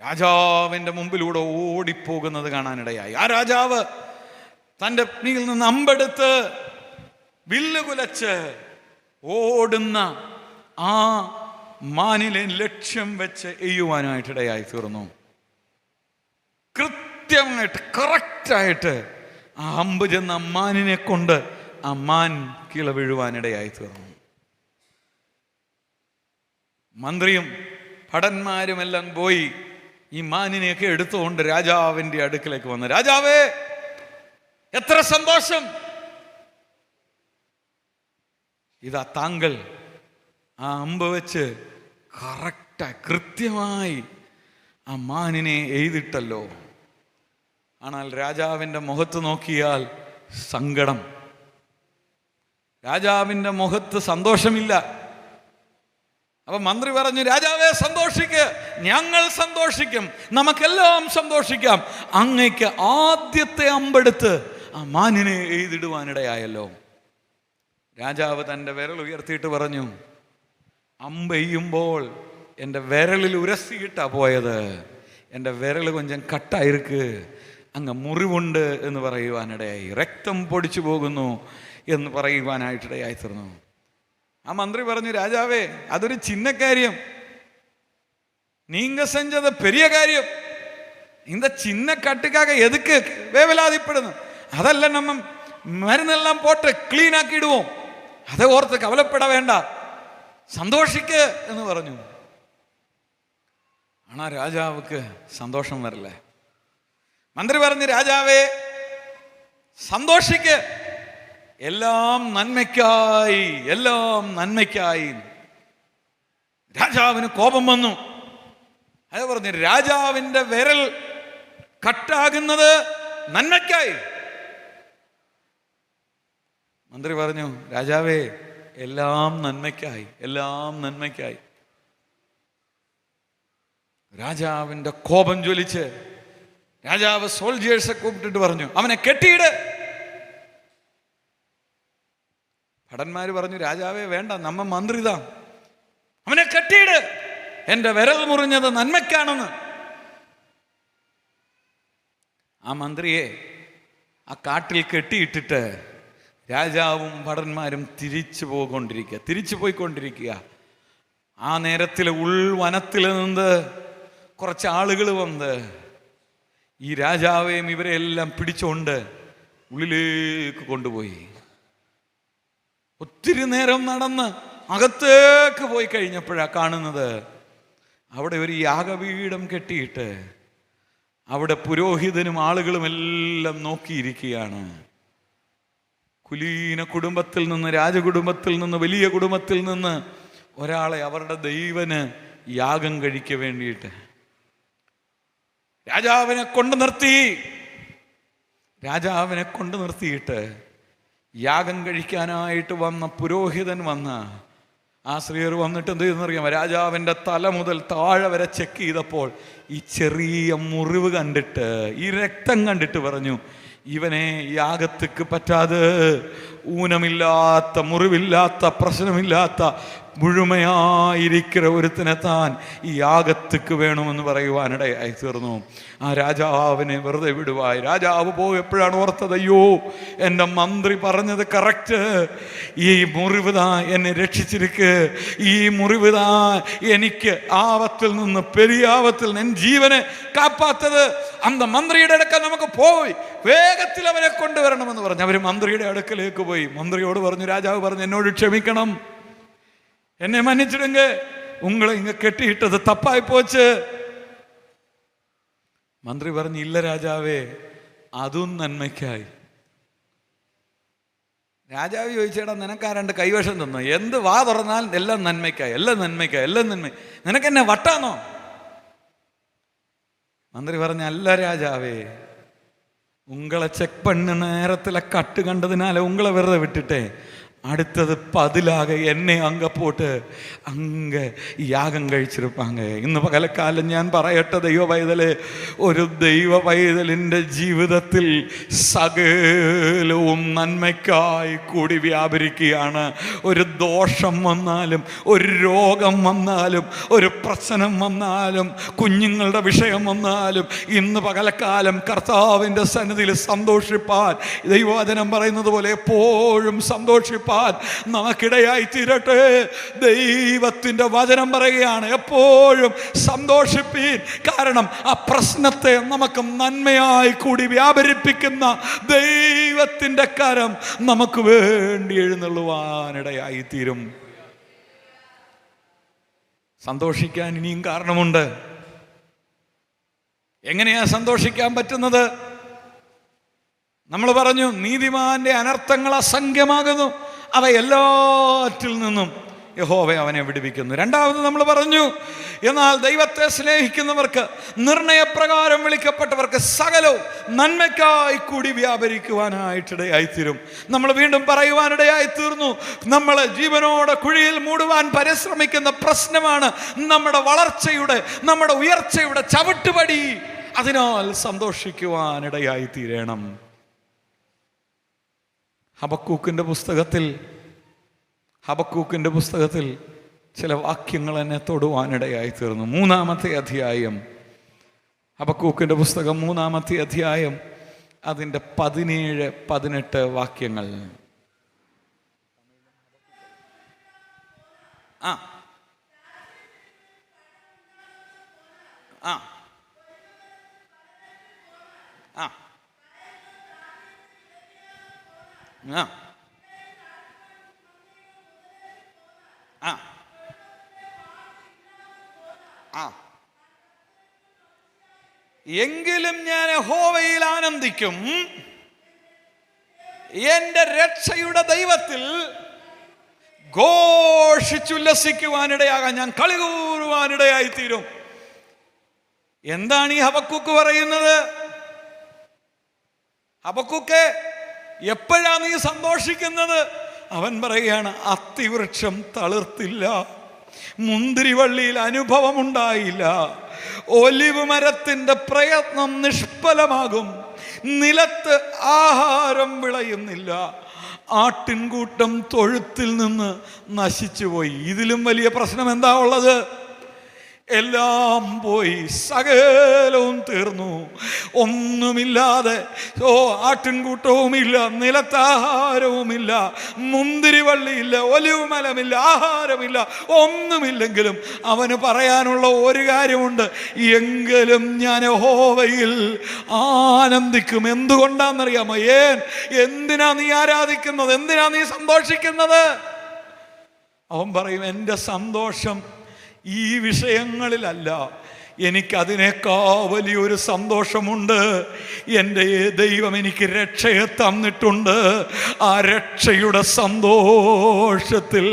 രാജാവിൻ്റെ മുമ്പിലൂടെ ഓടിപ്പോകുന്നത് കാണാനിടയായി. ആ രാജാവ് തൻ്റെ പിന്നിൽ നിന്ന് അമ്പെടുത്ത് വില്ല് കുലച്ച് ഓടുന്ന ആ മാനിനെ ലക്ഷ്യം വെച്ച് എയ്യുവാനായിട്ടിടയായി തീർന്നു. കൃത്യമായിട്ട്, കറക്റ്റായിട്ട് ആ അമ്പ് ചെന്ന മാനിനെ കൊണ്ട് ആ മാൻ കീഴ വീഴുവാനിടയായി തീർന്നു. മന്ത്രിയും ഭടന്മാരും എല്ലാം പോയി ഈ മാനിനെയൊക്കെ എടുത്തുകൊണ്ട് രാജാവിൻ്റെ അടുക്കലേക്ക് വന്നു. രാജാവേ, എത്ര സന്തോഷം! ഇതാ താങ്കൾ ആ അമ്പ് വെച്ച് കറക്റ്റായി, കൃത്യമായി ആ മാനിനെ എഴുതിട്ടല്ലോ. ஆனால் രാജാവിൻ്റെ മുഖത്ത് നോക്കിയാൽ സങ്കടം. രാജാവിൻ്റെ മുഖത്ത് സന്തോഷമില്ല. അപ്പൊ മന്ത്രി പറഞ്ഞു, രാജാവേ സന്തോഷിക്ക്, ഞങ്ങൾ സന്തോഷിക്കും, നമുക്കെല്ലാം സന്തോഷിക്കാം. അങ്ങയ്ക്ക് ആദ്യത്തെ അമ്പെടുത്ത് ആ മാനിനെ എഴുതിടുവാനിടയായല്ലോ. രാജാവ് തൻ്റെ വിരൽ ഉയർത്തിയിട്ട് പറഞ്ഞു, അമ്പെയ്യുമ്പോൾ എൻ്റെ വിരലിൽ ഉരസിയിട്ടാ പോയത്, എൻ്റെ വിരൽ കൊഞ്ചം കട്ടായിருக்கு, അങ്ങ് മുറിവുണ്ട് എന്ന് പറയുവാനിടയായി, രക്തം പൊടിച്ചു പോകുന്നു എന്ന് പറയുവാനായിട്ടിടയായി തീർന്നു. ആ മന്ത്രി പറഞ്ഞു, രാജാവേ അതൊരു ചിന്ന കാര്യം, நீங்க செஞ்சது பெரிய காரியம், இந்த சின்ன கட்டுக்காக எதுக்கு வேவலாதிப்படுது, அதெல்லாம் நம்ம மருந்தெல்லாம் போட்டு ക്ലീൻ ആക്കിയിടുவோം, அதை ഓർത്ത് കവലപ്പെട വേണ്ട, സന്തോഷിക്ക എന്ന് പറഞ്ഞു. ആണാ രാജാവുക്ക് സന്തോഷം വരില്ല. മന്ത്രി പറഞ്ഞു, രാജാവേ സന്തോഷിക്ക, എല്ലാം നന്മയ്ക്കായി, എല്ലാം നന്മയ്ക്കായി. രാജാവിന് കോപം വന്നു. അത് പറഞ്ഞു, രാജാവിൻ്റെ വിരൽ കട്ടാകുന്നത് നന്മയ്ക്കായി. മന്ത്രി പറഞ്ഞു, രാജാവേ എല്ലാം നന്മയ്ക്കായി, എല്ലാം നന്മയ്ക്കായി. രാജാവിൻ്റെ കോപം ജ്വലിച്ച് രാജാവ് സോൾജിയേഴ്സെ കൂപ്പിട്ടിട്ട് പറഞ്ഞു, അവനെ കെട്ടിയിട്. ഭടന്മാര് പറഞ്ഞു, രാജാവേ വേണ്ട, നമ്മ മന്ത്രിതാ, അവനെ കെട്ടിയിട്, എൻ്റെ വിരൽ മുറിഞ്ഞത് നന്മയ്ക്കാണെന്ന്. ആ മന്ത്രിയെ ആ കാട്ടിൽ കെട്ടിയിട്ടിട്ട് രാജാവും ഭടന്മാരും തിരിച്ചു പോയിക്കൊണ്ടിരിക്കുക. ആ നേരത്തിൽ ഉൾവനത്തിൽ നിന്ന് കുറച്ച് ആളുകൾ വന്ന് ഈ രാജാവേയും ഇവരെല്ലാം പിടിച്ചുകൊണ്ട് ഉള്ളിലേക്ക് കൊണ്ടുപോയി. ഒത്തിരി നേരം നടന്ന് അകത്തേക്ക് പോയി കഴിഞ്ഞപ്പോഴാണ് കാണുന്നത്, അവിടെ ഒരു യാഗപീഠം കെട്ടിയിട്ട് അവിടെ പുരോഹിതനും ആളുകളും എല്ലാം നോക്കിയിരിക്കുകയാണ്. കുലീന കുടുംബത്തിൽ നിന്ന്, രാജകുടുംബത്തിൽ നിന്ന്, വലിയ കുടുംബത്തിൽ നിന്ന് ഒരാളെ അവരുടെ ദൈവന് യാഗം കഴിക്കാൻ വേണ്ടിയിട്ട് രാജാവിനെ കൊണ്ടു നിർത്തിയിട്ട് യാഗം കഴിക്കാനായിട്ട് വന്ന പുരോഹിതൻ വന്ന ആ സ്ത്രീയർ വന്നിട്ട് എന്ത് ചെയ്തെന്നറിയാമോ? രാജാവിൻ്റെ തല മുതൽ താഴെ വരെ ചെക്ക് ചെയ്തപ്പോൾ ഈ ചെറിയ മുറിവ് കണ്ടിട്ട്, ഈ രക്തം കണ്ടിട്ട് പറഞ്ഞു, ഇവനെ യാഗത്തിക്ക് പറ്റാതെ, ഊനമില്ലാത്ത, മുറിവില്ലാത്ത, പ്രശ്നമില്ലാത്ത മുഴുമയായിരിக்கிற ഒരുത്തിനെ താൻ ഈ യാഗത്തുക്ക് വേണമെന്ന് പറയുവാനിടയായി തീർന്നു. ആ രാജാവിനെ വെറുതെ വിടുവായി. രാജാവ് പോയപ്പോഴാണ് ഓർത്തത്, അയ്യോ എൻ്റെ മന്ത്രി പറഞ്ഞത് കറക്റ്റ്, ഈ മുറിവുതാ എന്നെ രക്ഷിച്ചിരിക്ക്, ഈ മുറിവുതാ എനിക്ക് ആപത്തിൽ നിന്ന് പെരിയ ആപത്തിൽ നിന്ന് ജീവനെ കാപ്പാത്തത്. അന്ത മന്ത്രിയുടെ അടുക്കൽ നമുക്ക് പോയി വേഗത്തിൽ അവനെ കൊണ്ടുവരണമെന്ന് പറഞ്ഞു. അവർ മന്ത്രിയുടെ അടുക്കലേക്ക് പോയി. മന്ത്രിയോട് പറഞ്ഞു, രാജാവ് പറഞ്ഞു, എന്നോട് ക്ഷമിക്കണം, എന്നെ മன்னிச்சிடுங்க, ഉങ്ങളെ ഇങ്ങ കെട്ടിയിട്ടത് തപ്പായി പോച്ച്. മന്ത്രി പറഞ്ഞു, ഇല്ല രാജാവേ, അതും നന്മയ്ക്കായി. രാജാവ് ചോദിച്ചേടാ, നിനക്കാരണ്ട് കൈവശം തന്നോ? എന്ത് വാ തുറന്നാൽ എല്ലാം നന്മയ്ക്കായി, എല്ലാം നന്മയ്ക്കായി, എല്ലാം നന്മ, നിനക്കെന്നെ വട്ടാന്നോ? മന്ത്രി പറഞ്ഞ, അല്ല രാജാവേ, ഉങ്ങളെ ചെക്ക് പണ്ണ് നേരത്തിലെ കട്ട് കണ്ടതിനാല ഉങ്ങളെ വെറുതെ വിട്ടിട്ടേ, அடுத்தது பதிலாக என்னை அங்க போட்டு அங்க യാഗം കഴിച്ചിരുപ്പാങ്ക. ഇന്ന് പകലക്കാലം ഞാൻ പറയട്ടെ, ദൈവ പൈതല്, ഒരു ദൈവ പൈതലിൻ്റെ ജീവിതത്തിൽ സകലവും നന്മയ്ക്കായി കൂടി വ്യാപരിക്കുകയാണ്. ഒരു ദോഷം വന്നാലും, ഒരു രോഗം വന്നാലും, ഒരു പ്രശ്നം വന്നാലും, കുഞ്ഞുങ്ങളുടെ വിഷയം വന്നാലും, ഇന്ന് പകലക്കാലം കർത്താവിൻ്റെ സന്നിധിയിൽ സന്തോഷിപ്പാൻ ദൈവവചനം പറയുന്നത് പോലെ എപ്പോഴും സന്തോഷിപ്പാൻ നമുക്കിടയായി തീരട്ടെ. ദൈവത്തിൻ്റെ വചനം പറയുകയാണ്, എപ്പോഴും സന്തോഷിപ്പീൻ. കാരണം ആ പ്രശ്നത്തെ നമുക്ക് നന്മയായി കൂടി വ്യാപരിപ്പിക്കുന്ന ദൈവത്തിൻ്റെ കരം നമുക്ക് വേണ്ടി എഴുന്നള്ളുവാനിടയായി തീരും. സന്തോഷിക്കാൻ ഇനിയും കാരണമുണ്ട്. എങ്ങനെയാ സന്തോഷിക്കാൻ പറ്റുന്നത്? നമ്മൾ പറഞ്ഞു, നീതിമാന്റെ അനർത്ഥങ്ങൾ അസംഖ്യമാകുന്നു, അവ എല്ലാറ്റിൽ നിന്നും യഹോവ അവനെ വിടുവിക്കുന്നു. രണ്ടാമത് നമ്മൾ പറഞ്ഞു, എന്നാൽ ദൈവത്തെ സ്നേഹിക്കുന്നവർക്ക്, നിർണയപ്രകാരം വിളിക്കപ്പെട്ടവർക്ക് സകലവും നന്മയ്ക്കായി കൂടി വ്യാപരിക്കുവാനായിട്ടിടയായിത്തീരും. നമ്മൾ വീണ്ടും പറയുവാനിടയായി തീർന്നു, നമ്മളെ ജീവനോടെ കുഴിയിൽ മൂടുവാൻ പരിശ്രമിക്കുന്ന പ്രശ്നമാണ് നമ്മുടെ വളർച്ചയുടെ, നമ്മുടെ ഉയർച്ചയുടെ ചവിട്ടുപടി. അതിനാൽ സന്തോഷിക്കുവാനിടയായി തീരണം. ഹബക്കൂക്കിൻ്റെ പുസ്തകത്തിൽ ചില വാക്യങ്ങൾ എന്നെ തൊടുവാനിടയായി തീർന്നു. 3-ാമത്തെ അധ്യായം, ഹബക്കൂക്കിൻ്റെ പുസ്തകം 3-ാമത്തെ അധ്യായം, അതിൻ്റെ 17-18 വാക്യങ്ങൾ. ആ ആ ആ ആ ആ എങ്കിലും ഞാൻ യഹോവയിൽ ആനന്ദിക്കും, എന്റെ രക്ഷയുടെ ദൈവത്തിൽ ഘോഷിച്ചുല്ലസിക്കുവാനിടയാകാൻ ഞാൻ കളികൂറുവാനിടയായി തീരും. എന്താണ് ഈ ഹബക്കൂക്ക് പറയുന്നത്? ഹബക്കൂക്ക്, എപ്പോഴാ നീ സന്തോഷിക്കുന്നത്? അവൻ പറയുകയാണ്, അത്തിവൃക്ഷം തളിർത്തില്ല, മുന്തിരിവള്ളിയിൽ അനുഭവമുണ്ടായില്ല, ഒലിവ് മരത്തിൻ്റെ പ്രയത്നം നിഷ്ഫലമാകും, നിലത്ത് ആഹാരം വിളയുന്നില്ല, ആട്ടിൻകൂട്ടം തൊഴുത്തിൽ നിന്ന് നശിച്ചുപോയി. ഇതിലും വലിയ പ്രശ്നം എന്താ ഉള്ളത്? എല്ലാം പോയി, സകലവും തീർന്നു, ഒന്നുമില്ലാതെ. ആട്ടിൻകൂട്ടവുമില്ല, നിലത്താഹാരവുമില്ല, മുന്തിരിവള്ളിയില്ല, ഒലിവ് മരമില്ല, ആഹാരമില്ല, ഒന്നുമില്ലെങ്കിലും അവന് പറയാനുള്ള ഒരു കാര്യമുണ്ട്, എങ്കിലും ഞാൻ യഹോവയിൽ ആനന്ദിക്കും. എന്തുകൊണ്ടാണെന്നറിയാമോ? എന്തിനാ നീ ആരാധിക്കുന്നത്? എന്തിനാ നീ സന്തോഷിക്കുന്നത്? അവൻ പറയും, എൻ്റെ സന്തോഷം ഈ വിഷയങ്ങളിലല്ല, എനിക്കതിനേക്കാൾ വലിയൊരു സന്തോഷമുണ്ട്. എൻ്റെ ദൈവം എനിക്ക് രക്ഷയെ തന്നിട്ടുണ്ട്. ആ രക്ഷയുടെ സന്തോഷത്തിൽ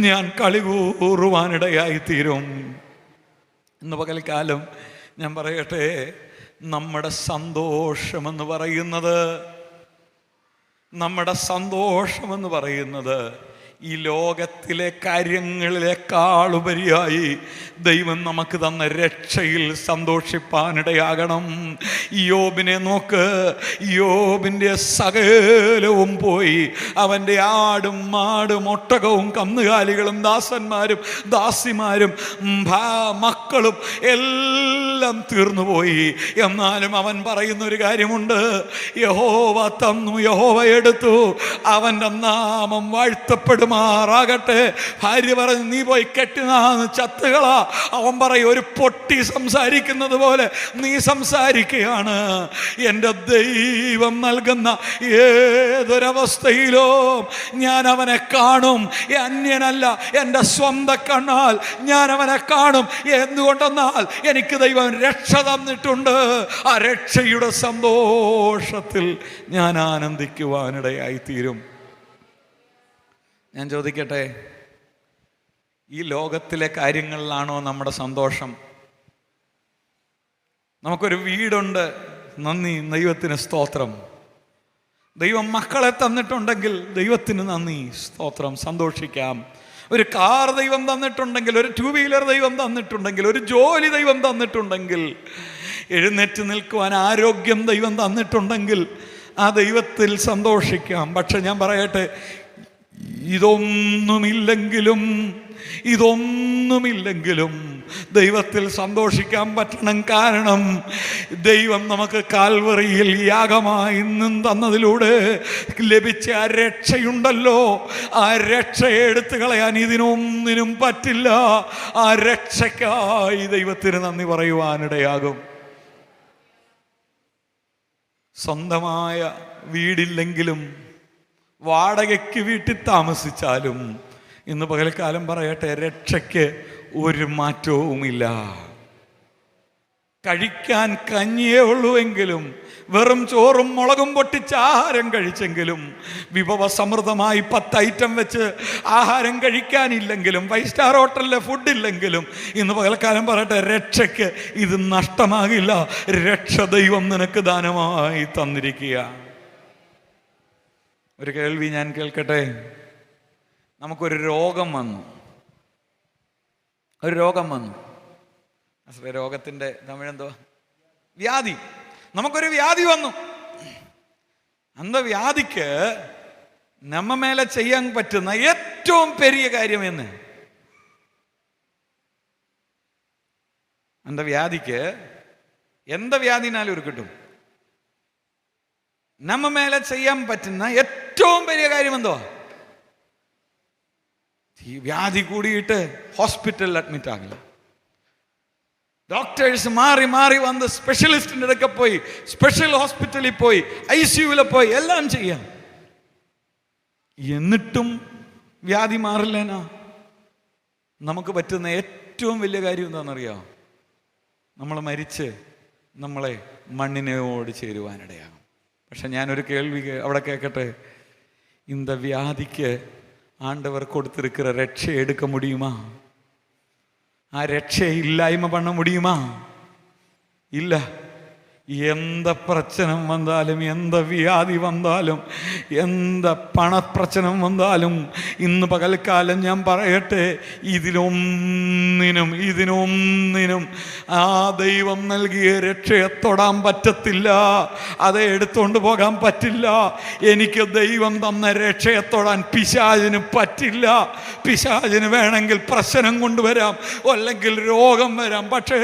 ഞാൻ കളികൂറുവാനിടയായിത്തീരും. ഇന്ന് പകൽക്കാലം ഞാൻ പറയട്ടെ, നമ്മുടെ സന്തോഷമെന്ന് പറയുന്നത് ഈ ലോകത്തിലെ കാര്യങ്ങളിലേക്കാളുപരിയായി ദൈവം നമുക്ക് തന്ന രക്ഷയിൽ സന്തോഷിപ്പാനിടയാകണം. യോബിനെ നോക്ക്, യോബിൻ്റെ സകലവും പോയി. അവൻ്റെ ആടും മാടും ഒട്ടകവും കന്നുകാലികളും ദാസന്മാരും ദാസിമാരും മക്കളും എല്ലാം തീർന്നുപോയി. എന്നാലും അവൻ പറയുന്നൊരു കാര്യമുണ്ട്, യഹോവ തന്നു, യഹോവ എടുത്തു, അവൻ്റെ നാമം വാഴ്ത്തപ്പെടുമാറാകട്ടെ. ഭാര്യ പറഞ്ഞു, നീ പോയി കെട്ടിനാന്ന് ചത്തുകളാ. അവൻ പറയും, ഒരു പൊട്ടി സംസാരിക്കുന്നത് പോലെ നീ സംസാരിക്കുകയാണ്. എൻ്റെ ദൈവം നൽകുന്ന ഏതൊരവസ്ഥയിലോ ഞാൻ അവനെ കാണും. അന്യനല്ല, എൻ്റെ സ്വന്തം കണ്ണാൽ ഞാൻ അവനെ കാണും. എന്തുകൊണ്ടെന്നാൽ എനിക്ക് ദൈവം രക്ഷ തന്നിട്ടുണ്ട്. ആ രക്ഷയുടെ സന്തോഷത്തിൽ ഞാൻ ആനന്ദിക്കുവാനിടയായിത്തീരും. ഞാൻ ചോദിക്കട്ടെ, ഈ ലോകത്തിലെ കാര്യങ്ങളിലാണോ നമ്മുടെ സന്തോഷം? നമുക്കൊരു വീടുണ്ട്, നന്ദി, ദൈവത്തിന് സ്തോത്രം. ദൈവം മക്കളെ തന്നിട്ടുണ്ടെങ്കിൽ ദൈവത്തിന് നന്ദി, സ്തോത്രം, സന്തോഷിക്കാം. ഒരു കാർ ദൈവം തന്നിട്ടുണ്ടെങ്കിൽ, ഒരു 2 വീലർ ദൈവം തന്നിട്ടുണ്ടെങ്കിൽ, ഒരു ജോലി ദൈവം തന്നിട്ടുണ്ടെങ്കിൽ, എഴുന്നേറ്റ് നിൽക്കുവാൻ ആരോഗ്യം ദൈവം തന്നിട്ടുണ്ടെങ്കിൽ ആ ദൈവത്തിൽ സന്തോഷിക്കാം. പക്ഷെ ഞാൻ പറയട്ടെ, ഇതൊന്നുമില്ലെങ്കിലും ദൈവത്തിൽ സന്തോഷിക്കാൻ പറ്റണം. കാരണം ദൈവം നമുക്ക് കാൽവറിയിൽ യാഗമായി നിന്നും തന്നതിലൂടെ ലഭിച്ച ആ രക്ഷയുണ്ടല്ലോ, ആ രക്ഷയെ എടുത്തു കളയാൻ ഇതിനൊന്നിനും പറ്റില്ല. ആ രക്ഷയ്ക്കായി ദൈവത്തിന് നന്ദി പറയുവാനിടയാകും. സ്വന്തമായ വീടില്ലെങ്കിലും വാടകയ്ക്ക് വീട്ടിൽ താമസിച്ചാലും ഇന്ന് പകൽക്കാലം പറയട്ടെ, രക്ഷയ്ക്ക് ഒരു മാറ്റവുമില്ല. കഴിക്കാൻ കഞ്ഞിയേ ഉള്ളൂവെങ്കിലും, വെറും ചോറും മുളകും പൊട്ടിച്ച് ആഹാരം കഴിച്ചെങ്കിലും, വിഭവസമൃദ്ധമായി 10 ഐറ്റം വെച്ച് ആഹാരം കഴിക്കാനില്ലെങ്കിലും, 5 സ്റ്റാർ ഹോട്ടലിലെ ഫുഡില്ലെങ്കിലും ഇന്ന് പകൽക്കാലം പറയട്ടെ, രക്ഷയ്ക്ക് ഇത് നഷ്ടമാകില്ല. രക്ഷ ദൈവം നിനക്ക് ദാനമായി തന്നിരിക്കുക. ഒരു കേൾവി ഞാൻ കേൾക്കട്ടെ. നമുക്കൊരു രോഗം വന്നു. രോഗത്തിൻ്റെ തമിഴെന്തോ? വ്യാധി. നമുക്കൊരു വ്യാധി വന്നു. അന്ധവ്യാധിക്ക് നമ്മ മേലെ ചെയ്യാൻ പറ്റുന്ന ഏറ്റവും പെരിയ കാര്യം എന്ന്, അന്ധവ്യാധിക്ക് എന്ത വ്യാധിനാലും ഒരു കിട്ടും. നമ്മ മേലെ ചെയ്യാൻ പറ്റുന്ന ഏറ്റവും വലിയ കാര്യം എന്തോ? ഈ വ്യാധി കൂടിയിട്ട് ഹോസ്പിറ്റലിൽ അഡ്മിറ്റ് ആകില്ല. ഡോക്ടേഴ്സ് മാറി മാറി വന്ന് സ്പെഷ്യലിസ്റ്റിൻ്റെ അടുക്കെ പോയി, സ്പെഷ്യൽ ഹോസ്പിറ്റലിൽ പോയി, ICUവിൽ പോയി, എല്ലാം ചെയ്യാം. എന്നിട്ടും വ്യാധി മാറില്ലേനാ? നമുക്ക് പറ്റുന്ന ഏറ്റവും വലിയ കാര്യം എന്താണെന്നറിയാം? നമ്മൾ മരിച്ച് നമ്മളെ മണ്ണിനോട് ചേരുവാനിടയാകും. പക്ഷെ ഞാനൊരു കേൾവി അവിടെ കേൾക്കട്ടെ. இந்த வியாதிக்கு ஆண்டவர் கொடுத்திருக்கிற ரட்சை எடுக்க முடியுமா? ആ രക്ഷയെ ഇല്ലായ്മ பண்ண முடியுமா? ഇല്ല. എന്ത പ്രശ്നം വന്നാലും, എന്ത വ്യാധി വന്നാലും, എന്ത പണപ്രശ്നം വന്നാലും, ഇന്ന് പകൽക്കാലം ഞാൻ പറയട്ടെ, ഇതിനൊന്നിനും ആ ദൈവം നൽകിയ രക്ഷയെ തൊടാൻ പറ്റത്തില്ല. അത് എടുത്തുകൊണ്ട് പോകാൻ പറ്റില്ല. എനിക്ക് ദൈവം തന്ന രക്ഷയെ തൊടാൻ പിശാചിന് പറ്റില്ല. പിശാചിന് വേണമെങ്കിൽ പ്രശ്നം കൊണ്ടുവരാം, അല്ലെങ്കിൽ രോഗം വരാം. പക്ഷേ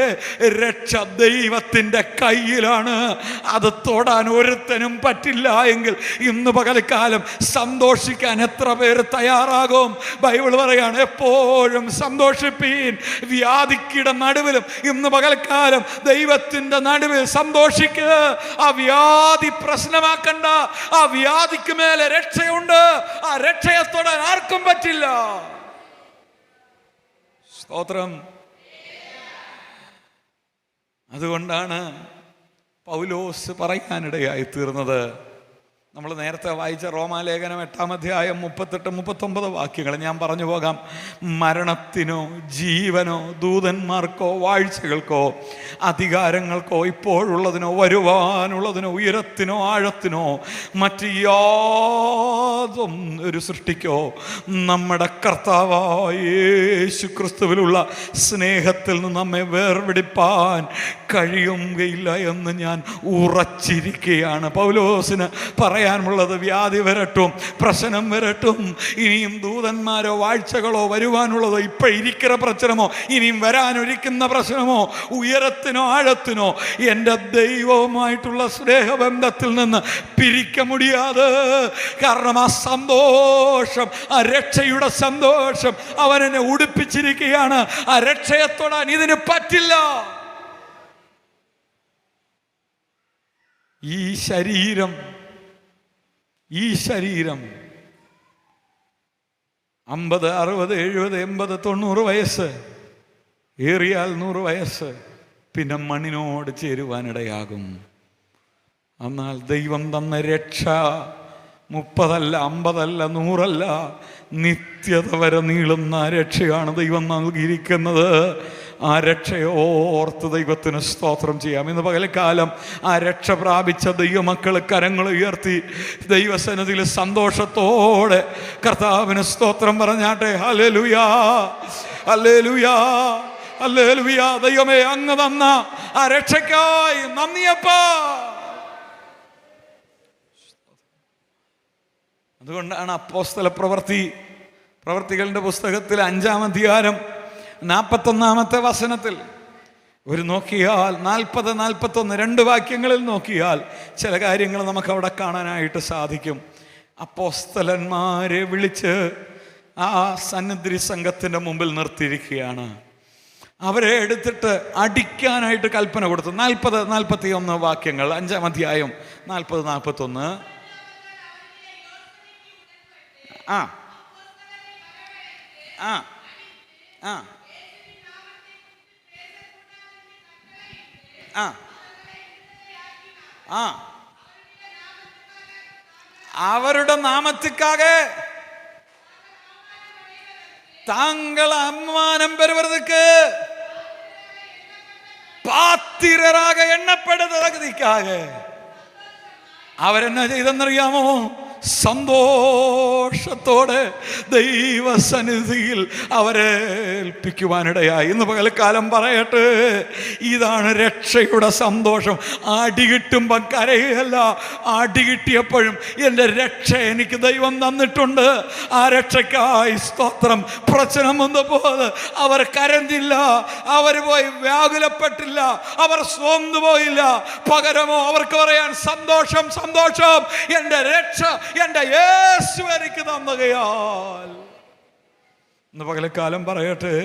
രക്ഷ ദൈവത്തിൻ്റെ കയ്യിലാണ്. അത് തൊടാൻ ഒരുത്തനും പറ്റില്ല. എങ്കിൽ ഇന്ന് പകൽക്കാലം സന്തോഷിക്കാൻ എത്ര പേര് തയ്യാറാകും? ബൈബിൾ പറയാണ്, എപ്പോഴും സന്തോഷിപ്പീൻ. വ്യാധിയുടെ നടുവിലും ഇന്ന് പകൽക്കാലം ദൈവത്തിന്റെ നടുവിൽ സന്തോഷിക്കുക. ആ വ്യാധി പ്രശ്നമാക്കണ്ട. ആ വ്യാധിക്ക് മേലെ രക്ഷയുണ്ട്. ആ രക്ഷയെ തൊടാൻ ആർക്കും പറ്റില്ല. സ്തോത്രം. അതുകൊണ്ടാണ് പൗലോസ് പറയാനിടയായി തീർന്നത്, നമ്മൾ നേരത്തെ വായിച്ച റോമാലേഖനം 8-ാം അധ്യായം 38-39 വാക്യങ്ങൾ ഞാൻ പറഞ്ഞു പോകാം. മരണത്തിനോ ജീവനോ ദൂതന്മാർക്കോ വാഴ്ചകൾക്കോ അധികാരങ്ങൾക്കോ ഇപ്പോഴുള്ളതിനോ വരുവാനുള്ളതിനോ ഉയരത്തിനോ ആഴത്തിനോ മറ്റ് യാതൊന്നും ഒരു സൃഷ്ടിക്കോ നമ്മുടെ കർത്താവായ യേശു ക്രിസ്തുവിലുള്ള സ്നേഹത്തിൽ നിന്ന് നമ്മെ വേർപിടിപ്പാൻ കഴിയുകയില്ല എന്ന് ഞാൻ ഉറച്ചിരിക്കുകയാണ്. പൗലോസിന് പറയാനുള്ളത്, വ്യാധി വരട്ടും, പ്രശ്നം വരട്ടും, ഇനിയും ദൂതന്മാരോ വാഴ്ചകളോ വരുവാനുള്ളതോ, ഇപ്പം ഇരിക്കുന്ന പ്രശ്നമോ ഇനിയും വരാനൊരിക്കുന്ന പ്രശ്നമോ ഉയരത്തിനോ ആഴത്തിനോ എൻ്റെ ദൈവവുമായിട്ടുള്ള സ്നേഹബന്ധത്തിൽ നിന്ന് പിരിക്ക മുടിയാതെ. കാരണം ആ സന്തോഷം, ആ രക്ഷയുടെ സന്തോഷം അവനെന്നെ ഉടുപ്പിച്ചിരിക്കുകയാണ്. ആ രക്ഷയെ തൊടാൻ ഇതിന് പറ്റില്ല. ഈ ശരീരം 50, 60, 70, 80, 90 വയസ്സ്, ഏറിയാൽ 100 വയസ്സ്, പിന്നെ മണ്ണിനോട് ചേരുവാനിടയാകും. എന്നാൽ ദൈവം തന്ന രക്ഷ 30 അല്ല, 50 അല്ല, 100 അല്ല, നിത്യത വരെ നീളുന്ന രക്ഷയാണ് ദൈവം നൽകിയിരിക്കുന്നത്. ആ രക്ഷയോർത്ത് ദൈവത്തിന് സ്തോത്രം ചെയ്യാം. ഇന്ന് പകൽക്കാലം ആ രക്ഷ പ്രാപിച്ച ദൈവമക്കൾ കരങ്ങൾ ഉയർത്തി ദൈവസന്നിധിയിൽ സന്തോഷത്തോടെ കർത്താവിന് സ്തോത്രം പറഞ്ഞാട്ടെ. ഹല്ലേലൂയാ, ഹല്ലേലൂയാ, ഹല്ലേലൂയാ. ദൈവമേ, അങ്ങ് തന്ന ആ രക്ഷയ്ക്കായി നന്ദിയപ്പാ. അതുകൊണ്ടാണ് അപ്പോസ്തല പ്രവർത്തികളുടെ പുസ്തകത്തിൽ 5-ാം അധ്യായം 41-ാമത്തെ വചനത്തിൽ ഒരു നോക്കിയാൽ 40, 41 2 വാക്യങ്ങളിൽ നോക്കിയാൽ ചില കാര്യങ്ങൾ നമുക്ക് അവിടെ കാണാനായിട്ട് സാധിക്കും. അപ്പോസ്തലന്മാരെ വിളിച്ച് ആ സന്നിധി സംഘത്തിൻ്റെ മുമ്പിൽ നിർത്തിയിരിക്കുകയാണ്. അവരെ എടുത്തിട്ട് അടിക്കാനായിട്ട് കൽപ്പന കൊടുത്തു. 40, 41 വാക്യങ്ങൾ 5-ാം അധ്യായം 40, 41. ആ ആ ആ ആ ആ അവരുടെ നാമത്തിക്കാക താങ്കൾ അമ്മാനം പെരുവരുതുക്ക് പാത്തിരരാക എണ്ണപ്പെടുന്നതാക അവരെന്നാ ചെയ്തെന്നറിയാമോ? സന്തോഷത്തോടെ ദൈവസന്നിധിയിൽ അവരെ ഏൽപ്പിക്കുവാനിടയായി. ഇന്ന് പകൽക്കാലം പറയട്ടെ, ഇതാണ് രക്ഷയുടെ സന്തോഷം. അടികിട്ടുമ്പം കരയല്ല, അടികിട്ടിയപ്പോഴും എൻ്റെ രക്ഷ എനിക്ക് ദൈവം തന്നിട്ടുണ്ട്. ആ രക്ഷയ്ക്കായി സ്തോത്രം. പ്രശ്നം വന്നപ്പോൾ അവർ കരഞ്ഞില്ല, അവർ പോയി വ്യാകുലപ്പെട്ടില്ല, അവർ സ്വന്ത് പോയില്ല. പകരമോ അവർക്ക് പറയാൻ സന്തോഷം, സന്തോഷം, എൻ്റെ രക്ഷ എൻ്റെ യേശു എനിക്ക് തന്നകയാൽ. ഇന്ന് പകൽക്കാലം പറയട്ടെ,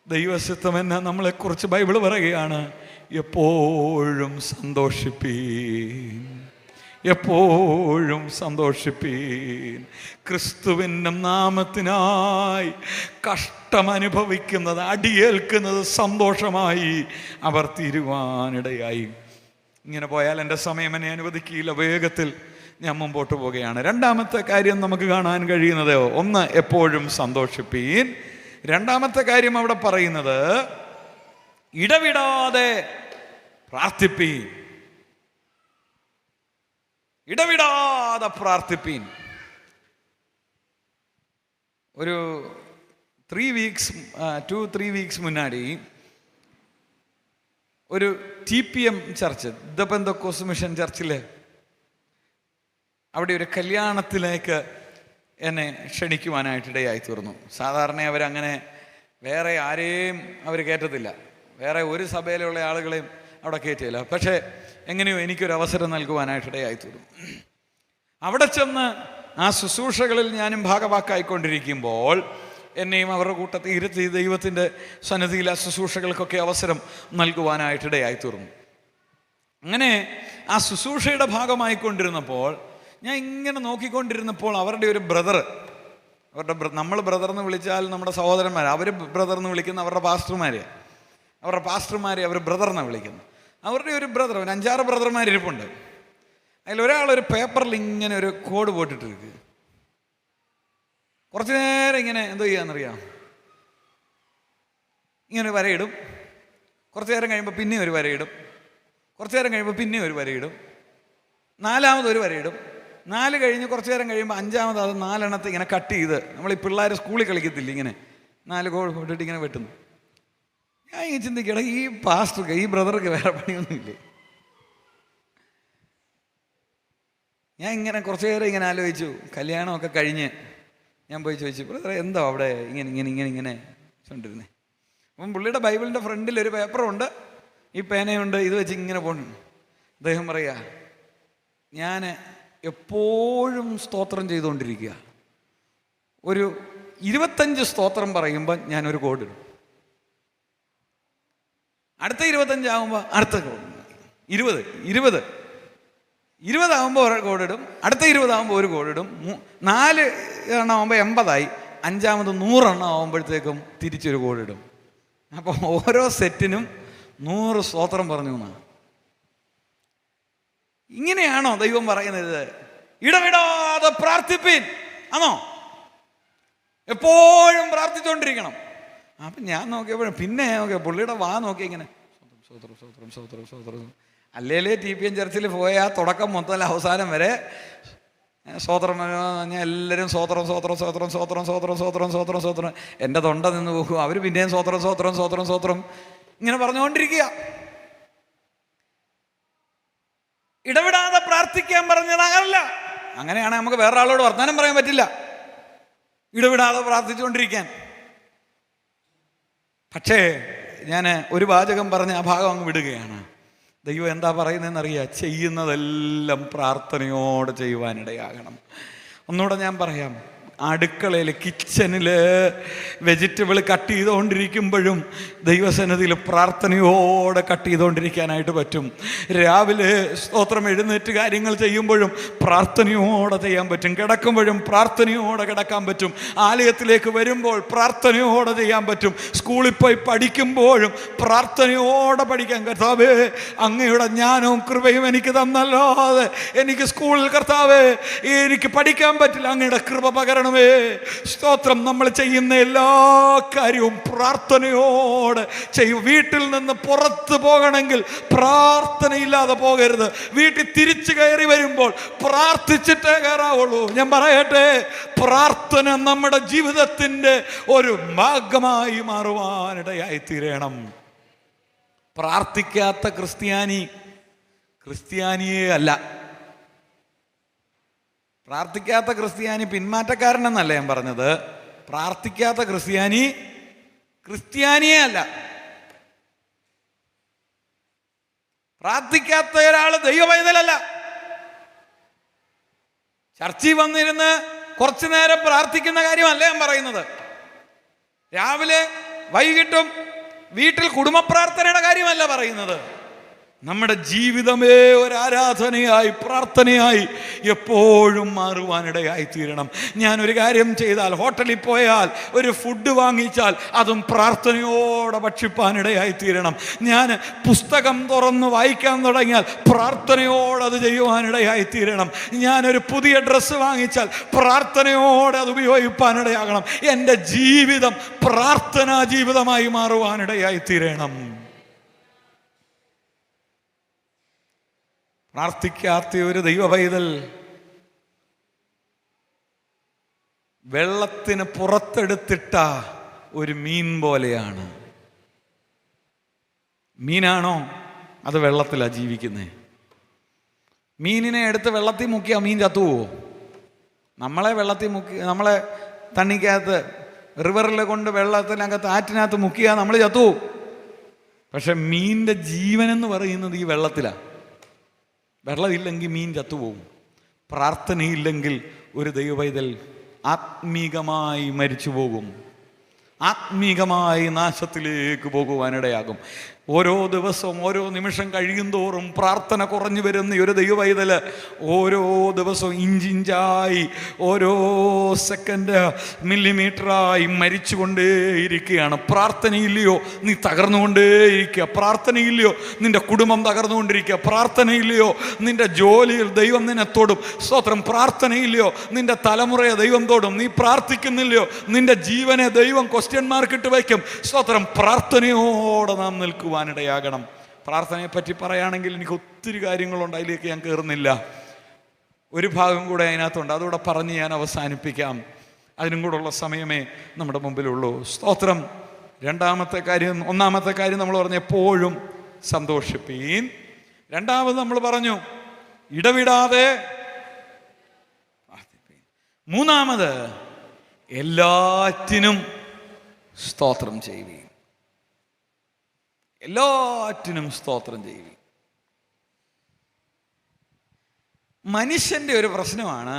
ദൈവസിത്തം എന്നെ നമ്മളെക്കുറിച്ച് ബൈബിൾ പറയുകയാണ്. എപ്പോഴും സന്തോഷിപ്പീൻ, എപ്പോഴും സന്തോഷിപ്പീൻ. ക്രിസ്തുവിൻ്റെ നാമത്തിനായി കഷ്ടമനുഭവിക്കുന്നത്, അടിയേൽക്കുന്നത് സന്തോഷമായി അവർ തീരുവാനിടയായി. ഇങ്ങനെ പോയാൽ എൻ്റെ സമയം എന്നെ അനുവദിക്കില്ല. വേഗത്തിൽ ഞാൻ മുമ്പോട്ട് പോവുകയാണ്. 2-ാമത്തെ കാര്യം നമുക്ക് കാണാൻ കഴിയുന്നത്, ഒന്ന് എപ്പോഴും സന്തോഷിപ്പീൻ. 2-ാമത്തെ കാര്യം അവിടെ പറയുന്നത് ഇടവിടാതെ പ്രാർത്ഥിപ്പീൻ, ഇടവിടാതെ പ്രാർത്ഥിപ്പീൻ. ഒരു 2-3 വീക്സ് മുന്നാടി ഒരു TPM church, the Pentecost mission ചർച്ചിൽ, അവിടെ ഒരു കല്യാണത്തിലേക്ക് എന്നെ ക്ഷണിക്കുവാനായിട്ടിടയായി തീർന്നു. സാധാരണ അവരങ്ങനെ വേറെ ആരെയും അവർ കയറ്റത്തില്ല, വേറെ ഒരു സഭയിലുള്ള ആളുകളെയും അവിടെ കയറ്റില്ല. പക്ഷേ എങ്ങനെയോ എനിക്കൊരു അവസരം നൽകുവാനായിട്ടിടയായി തീർന്നു. അവിടെ ചെന്ന് ആ ശുശ്രൂഷകളിൽ ഞാനും ഭാഗവാക്കായിക്കൊണ്ടിരിക്കുമ്പോൾ എന്നെയും അവരുടെ കൂട്ടത്തിൽ ഇരുത്തി ദൈവത്തിൻ്റെ സന്നിധിയിൽ ആ ശുശ്രൂഷകൾക്കൊക്കെ അവസരം നൽകുവാനായിട്ടിടയായി തീർന്നു. അങ്ങനെ ആ ശുശ്രൂഷയുടെ ഭാഗമായിക്കൊണ്ടിരുന്നപ്പോൾ ഞാൻ ഇങ്ങനെ നോക്കിക്കൊണ്ടിരുന്നപ്പോൾ അവരുടെ ഒരു ബ്രദർ, നമ്മൾ ബ്രദർ എന്ന് വിളിച്ചാൽ നമ്മുടെ സഹോദരന്മാർ, അവർ ബ്രദർ എന്ന് വിളിക്കുന്ന അവരുടെ പാസ്റ്റർമാരെ അവർ ബ്രദർ എന്നാണ് വിളിക്കുന്നത്. അവരുടെ ഒരു ബ്രദർ, ഒരു 5-6 ബ്രദർമാരിപ്പുണ്ട്. അതിലൊരാളൊരു പേപ്പറിൽ ഇങ്ങനെ ഒരു കോഡ് പോട്ടിട്ടിരിക്കുക. കുറച്ച് നേരം ഇങ്ങനെ എന്തോ ചെയ്യാന്നറിയാം, ഇങ്ങനെ വരയിടും. കുറച്ച് നേരം കഴിയുമ്പോൾ പിന്നെ ഒരു വരയിടും. കുറച്ച് നേരം കഴിയുമ്പോൾ പിന്നെ ഒരു വരയിടും. നാലാമതൊരു വരയിടും. 4 കഴിഞ്ഞ് കുറച്ച് നേരം കഴിയുമ്പോൾ 5-മത് അത് 4 ഇങ്ങനെ കട്ട് ചെയ്ത്, നമ്മൾ ഈ പിള്ളേർ സ്കൂളിൽ കളിക്കത്തില്ല, ഇങ്ങനെ 4 കോഡ് പോട്ടിട്ട് ഇങ്ങനെ വെട്ടുന്നു. ഞാൻ ഇങ്ങനെ ചിന്തിക്കട, ഈ പാസ്റ്റർക്ക്, ഈ ബ്രദർക്ക് വേറെ പണിയൊന്നുമില്ലേ? ഞാൻ ഇങ്ങനെ കുറച്ച് നേരം ഇങ്ങനെ ആലോചിച്ചു. കല്യാണമൊക്കെ കഴിഞ്ഞ് ഞാൻ പോയി ചോദിച്ചു, ബ്രദറെ എന്താ അവിടെ ഇങ്ങനെ ചോണ്ടിരുന്നേ? അപ്പം പുള്ളിയുടെ ബൈബിളിൻ്റെ ഫ്രണ്ടിൽ ഒരു പേപ്പറുണ്ട്, ഈ പേനയുണ്ട്, ഇത് വെച്ച് ഇങ്ങനെ പോകണം. അദ്ദേഹം പറയാ, ഞാൻ എപ്പോഴും സ്തോത്രം ചെയ്തുകൊണ്ടിരിക്കുക. ഒരു 25 സ്തോത്രം പറയുമ്പോൾ ഞാനൊരു കോഡിടും. അടുത്ത 25 ആകുമ്പോൾ അടുത്ത കോഡ്, 20 ആകുമ്പോൾ ഒരു കോഡിടും. അടുത്ത 20 ആകുമ്പോൾ ഒരു കോഡിടും. 4 എണ്ണം ആകുമ്പോൾ 80ആയി. 5-മത് 100 എണ്ണം ആകുമ്പോഴത്തേക്കും തിരിച്ചൊരു കോഡിടും. അപ്പോൾ ഓരോ സെറ്റിനും 100 സ്തോത്രം പറഞ്ഞു എന്നാണ്. ഇങ്ങനെയാണോ ദൈവം പറയുന്നത്? ഇടവിടാതെ പ്രാർത്ഥിപ്പിൻ ആണോ? എപ്പോഴും പ്രാർത്ഥിച്ചുകൊണ്ടിരിക്കണം. അപ്പം ഞാൻ നോക്കിയപ്പോഴും പിന്നെ നോക്കിയ പുള്ളിയുടെ വാ നോക്കി ഇങ്ങനെ സ്വോത്രം സ്വോത്രം സ്വോത്രം സ്വോത്രം. അല്ലേലേ TPM ചർച്ചിൽ പോയാൽ തുടക്കം മൊത്തം അവസാനം വരെ സ്വോത്രം പറഞ്ഞാൽ എല്ലാവരും സ്വോത്രം സ്വോത്രം സ്വോത്രം സ്വോത്രം സ്വോത്രം സ്വോത്രം സ്വോത്രം സ്വോത്രം. എൻ്റെ തൊണ്ട നിന്ന് പോകും. അവർ പിന്നെയും സ്വോത്രം സ്വോത്രം സ്വോത്രം സ്വോത്രം ഇങ്ങനെ പറഞ്ഞുകൊണ്ടിരിക്കുക. ഇടവിടാതെ പ്രാർത്ഥിക്കാൻ പറഞ്ഞതല്ല. അങ്ങനെയാണെങ്കിൽ നമുക്ക് വേറെ ആളോട് വർത്താനം പറയാൻ പറ്റില്ല, ഇടവിടാതെ പ്രാർത്ഥിച്ചുകൊണ്ടിരിക്കാൻ. പക്ഷേ ഞാൻ ഒരു വാചകം പറഞ്ഞ് ആ ഭാഗം അങ്ങ് വിടുകയാണ്. ദൈവം എന്താ പറയുന്നതെന്നറിയാം, ചെയ്യുന്നതെല്ലാം പ്രാർത്ഥനയോടെ ചെയ്യുവാനിടയാകണം. ഒന്നുകൂടെ ഞാൻ പറയാം, അടുക്കളയിൽ കിച്ചണിൽ വെജിറ്റബിൾ കട്ട് ചെയ്തുകൊണ്ടിരിക്കുമ്പോഴും ദൈവസന്നിധിയിൽ പ്രാർത്ഥനയോടെ കട്ട് ചെയ്തുകൊണ്ടിരിക്കാനായിട്ട് പറ്റും. രാവിലെ സ്തോത്രം എഴുന്നേറ്റ് കാര്യങ്ങൾ ചെയ്യുമ്പോഴും പ്രാർത്ഥനയോടെ ചെയ്യാൻ പറ്റും. കിടക്കുമ്പോഴും പ്രാർത്ഥനയോടെ കിടക്കാൻ പറ്റും. ആലയത്തിലേക്ക് വരുമ്പോൾ പ്രാർത്ഥനയോടെ ചെയ്യാൻ പറ്റും. സ്കൂളിൽ പോയി പഠിക്കുമ്പോഴും പ്രാർത്ഥനയോടെ പഠിക്കാൻ. കർത്താവേ, അങ്ങയുടെ ജ്ഞാനവും കൃപയും എനിക്ക് തന്നല്ലാതെ എനിക്ക് സ്കൂളിൽ കർത്താവേ എനിക്ക് പഠിക്കാൻ പറ്റില്ല. അങ്ങയുടെ കൃപ പകരണം. സ്തോത്രം. നമ്മൾ ചെയ്യുന്ന എല്ലാ കാര്യവും പ്രാർത്ഥനയോടെ ചെയ്യും. വീട്ടിൽ നിന്ന് പുറത്ത് പോകണമെങ്കിൽ പ്രാർത്ഥനയില്ലാതെ പോകരുത്. വീട്ടിൽ തിരിച്ചു കയറി വരുമ്പോൾ പ്രാർത്ഥിച്ചിട്ടേ കയറാവുള്ളൂ. ഞാൻ പറയട്ടെ, പ്രാർത്ഥന നമ്മുടെ ജീവിതത്തിൻ്റെ ഒരു ഭാഗമായി മാറുവാനിടയായി തീരണം. പ്രാർത്ഥിക്കാത്ത ക്രിസ്ത്യാനിയേ അല്ല. പ്രാർത്ഥിക്കാത്ത ക്രിസ്ത്യാനി പിന്മാറ്റക്കാരനെന്നല്ല ഞാൻ പറഞ്ഞത്. പ്രാർത്ഥിക്കാത്ത ക്രിസ്ത്യാനിയേ അല്ല. പ്രാർത്ഥിക്കാത്ത ഒരാൾ ദൈവപൈതലല്ല. ചർച്ചിൽ വന്നിരുന്ന് കുറച്ചു നേരം പ്രാർത്ഥിക്കുന്ന കാര്യമല്ല ഞാൻ പറയുന്നത്. രാവിലെ വൈകിട്ടും വീട്ടിൽ കുടുംബ പ്രാർത്ഥനയുടെ കാര്യമല്ല പറയുന്നത്. നമ്മുടെ ജീവിതമേ ഒരു ആരാധനയായി പ്രാർത്ഥനയായി എപ്പോഴും മാറുവാനിടയായി തീരണം. ഞാനൊരു കാര്യം ചെയ്താൽ, ഹോട്ടലിൽ പോയാൽ ഒരു ഫുഡ് വാങ്ങിച്ചാൽ അതും പ്രാർത്ഥനയോടെ ഭക്ഷിപ്പാനിടയായി തീരണം. ഞാൻ പുസ്തകം തുറന്ന് വായിക്കാൻ തുടങ്ങിയാൽ പ്രാർത്ഥനയോടെ അത് ചെയ്യുവാനിടയായി തീരണം. ഞാനൊരു പുതിയ ഡ്രസ്സ് വാങ്ങിച്ചാൽ പ്രാർത്ഥനയോടെ അത് ഉപയോഗിപ്പാനിടയാകണം. എൻ്റെ ജീവിതം പ്രാർത്ഥനാ ജീവിതമായി മാറുവാനിടയായി തീരണം. പ്രാർത്ഥിക്കാത്ത ഒരു ദൈവപൈതൽ വെള്ളത്തിന് പുറത്തെടുത്തിട്ട ഒരു മീൻ പോലെയാണ്. മീനാണോ? അത് വെള്ളത്തിലാണ് ജീവിക്കുന്നത്. മീനിനെ എടുത്ത് വെള്ളത്തിൽ മുക്കിയാൽ മീൻ ചത്തുപോവോ? നമ്മളെ വെള്ളത്തിൽ മുക്കി, നമ്മളെ തണ്ണിക്കകത്ത് റിവറിൽ കൊണ്ട് വെള്ളത്തിനകത്ത് ആറ്റിനകത്ത് മുക്കിയാൽ നമ്മൾ ചത്തുപോവും. പക്ഷെ മീനിൻ്റെ ജീവനെന്ന് പറയുന്നത് ഈ വെള്ളത്തിലാണ്. വെള്ളമില്ലെങ്കിൽ മീൻ ചത്തുപോകും. പ്രാർത്ഥനയില്ലെങ്കിൽ ഒരു ദൈവപൈതൽ ആത്മീകമായി മരിച്ചു പോകും, ആത്മീകമായി നാശത്തിലേക്ക് പോകുവാനിടയാകും. ഓരോ ദിവസവും ഓരോ നിമിഷം കഴിയും തോറും പ്രാർത്ഥന കുറഞ്ഞു വരുന്ന ഒരു ദൈവവൈതല് ഓരോ ദിവസവും ഇഞ്ചിഞ്ചായി ഓരോ സെക്കൻഡ് മില്ലിമീറ്ററായി മരിച്ചുകൊണ്ടേയിരിക്കുകയാണ്. പ്രാർത്ഥനയില്ലയോ നീ തകർന്നുകൊണ്ടേയിരിക്കുക. പ്രാർത്ഥനയില്ലയോ നിന്റെ കുടുംബം തകർന്നുകൊണ്ടിരിക്കുക. പ്രാർത്ഥനയില്ലയോ നിന്റെ ജോലിയിൽ ദൈവം നിന്നെ തൊടും. സ്തോത്രം. പ്രാർത്ഥനയില്ലയോ നിന്റെ തലമുറയെ ദൈവം തൊടും. നീ പ്രാർത്ഥിക്കുന്നില്ലയോ നിന്റെ ജീവനെ ദൈവം ക്വസ്റ്റ്യൻ മാർക്കിട്ട് വയ്ക്കും. സ്തോത്രം. പ്രാർത്ഥനയോടെ നാം നിൽക്കുക ാനിടയാകണം. പ്രാർത്ഥനയെപ്പറ്റി പറയുകയാണെങ്കിൽ എനിക്ക് ഒത്തിരി കാര്യങ്ങളുണ്ട്, അതിലേക്ക് ഞാൻ കയറുന്നില്ല. ഒരു ഭാഗം കൂടെ അതിനകത്തുണ്ട്, അതുകൂടെ പറഞ്ഞ് ഞാൻ അവസാനിപ്പിക്കാം. അതിനും കൂടെ ഉള്ള സമയമേ നമ്മുടെ മുമ്പിലുള്ളൂ. സ്തോത്രം. ഒന്നാമത്തെ കാര്യം നമ്മൾ പറഞ്ഞു എപ്പോഴും സന്തോഷിപ്പീൻ. രണ്ടാമത് നമ്മൾ പറഞ്ഞു ഇടവിടാതെ പ്രാർത്ഥിപ്പീൻ. മൂന്നാമത് എല്ലാറ്റിനും സ്തോത്രം ചെയ്യുവീൻ. എല്ലാറ്റിനും സ്തോത്രം ചെയ്യുവീൻ. മനുഷ്യൻ്റെ ഒരു പ്രശ്നമാണ്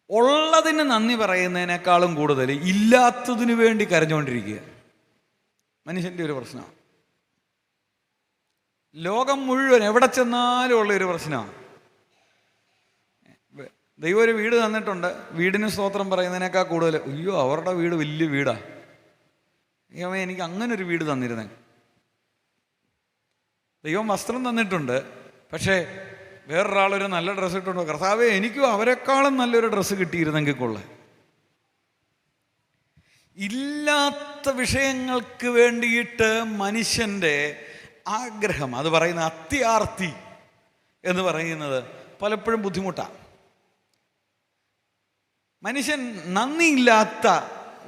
ഉള്ളതിന് നന്ദി പറയുന്നതിനേക്കാളും കൂടുതൽ ഇല്ലാത്തതിനു വേണ്ടി കരഞ്ഞുകൊണ്ടിരിക്കുക. മനുഷ്യൻ്റെ ഒരു പ്രശ്നമാണ്. ലോകം മുഴുവൻ എവിടെ ചെന്നാലും ഉള്ളൊരു പ്രശ്നമാണ്. ദൈവം ഒരു വീട് തന്നിട്ടുണ്ട്, വീടിന് സ്തോത്രം പറയുന്നതിനേക്കാൾ കൂടുതൽ അയ്യോ അവരുടെ വീട് വലിയ വീടാ, എനിക്ക് അങ്ങനെ ഒരു വീട് തന്നിരുന്നേ. ദൈവം വസ്ത്രം തന്നിട്ടുണ്ട്, പക്ഷേ വേറൊരാളൊരു നല്ല ഡ്രസ്സ് ഇട്ടുണ്ടോ, കർത്താവേ എനിക്കും അവരെക്കാളും നല്ലൊരു ഡ്രസ്സ് കിട്ടിയിരുന്നെങ്കിൽ കൊള്ളേ. ഇല്ലാത്ത വിഷയങ്ങൾക്ക് വേണ്ടിയിട്ട് മനുഷ്യൻ്റെ ആഗ്രഹം, അത് പറയുന്ന അത്യാർത്തി എന്ന് പറയുന്നത് പലപ്പോഴും ബുദ്ധിമുട്ടാണ്. മനുഷ്യൻ നന്ദിയില്ലാത്ത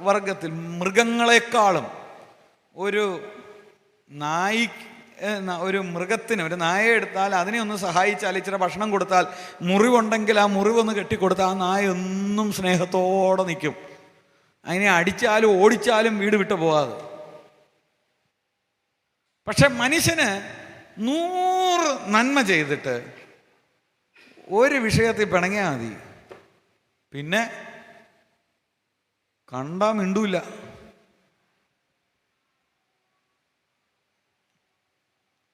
വർഗത്തിൽ, മൃഗങ്ങളെക്കാളും ഒരു മൃഗത്തിന്, ഒരു നായയെ എടുത്താൽ അതിനെ ഒന്ന് സഹായിച്ചാൽ, ഇച്ചിരി ഭക്ഷണം കൊടുത്താൽ, മുറിവുണ്ടെങ്കിൽ ആ മുറിവൊന്ന് കെട്ടിക്കൊടുത്താൽ ആ നായ എന്നും സ്നേഹത്തോടെ നിൽക്കും. അതിനെ അടിച്ചാലും ഓടിച്ചാലും വീട് വിട്ടു പോകാതെ. പക്ഷെ മനുഷ്യന് 100 നന്മ ചെയ്തിട്ട് ഒരു വിഷയത്തിൽ പിണങ്ങിയാൽ മതി, പിന്നെ കണ്ടാ മിണ്ടൂല.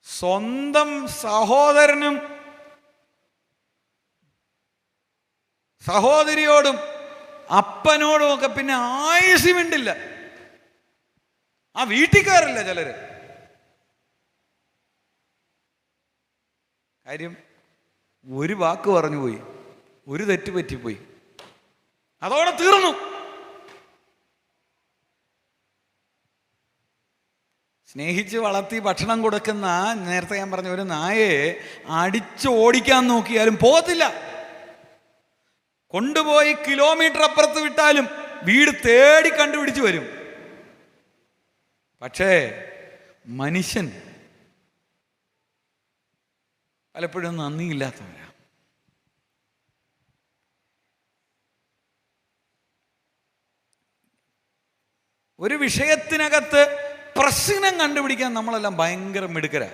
സ്വന്തം സഹോദരനും സഹോദരിയോടും അപ്പനോടും ഒക്കെ പിന്നെ ആയുസ് മിണ്ടില്ല. ആ വീട്ടിക്കാരില്ല ചിലര്. കാര്യം ഒരു വാക്ക് പറഞ്ഞു പോയി, ഒരു തെറ്റ് പറ്റിപ്പോയി, അതോടെ തീർന്നു. സ്നേഹിച്ച് വളർത്തി ഭക്ഷണം കൊടുക്കുന്ന, നേരത്തെ ഞാൻ പറഞ്ഞ ഒരു നായയെ അടിച്ച് ഓടിക്കാൻ നോക്കിയാലും പോകത്തില്ല. കൊണ്ടുപോയി കിലോമീറ്റർ അപ്പുറത്ത് വിട്ടാലും വീട് തേടി കണ്ടുപിടിച്ച് വരും. പക്ഷേ മനുഷ്യൻ പലപ്പോഴും നന്ദിയില്ലാത്തവരാ. ഒരു വിഷയത്തിനകത്ത് പ്രശ്നം കണ്ടുപിടിക്കാൻ നമ്മളെല്ലാം ഭയങ്കര മിടുക്കരാ.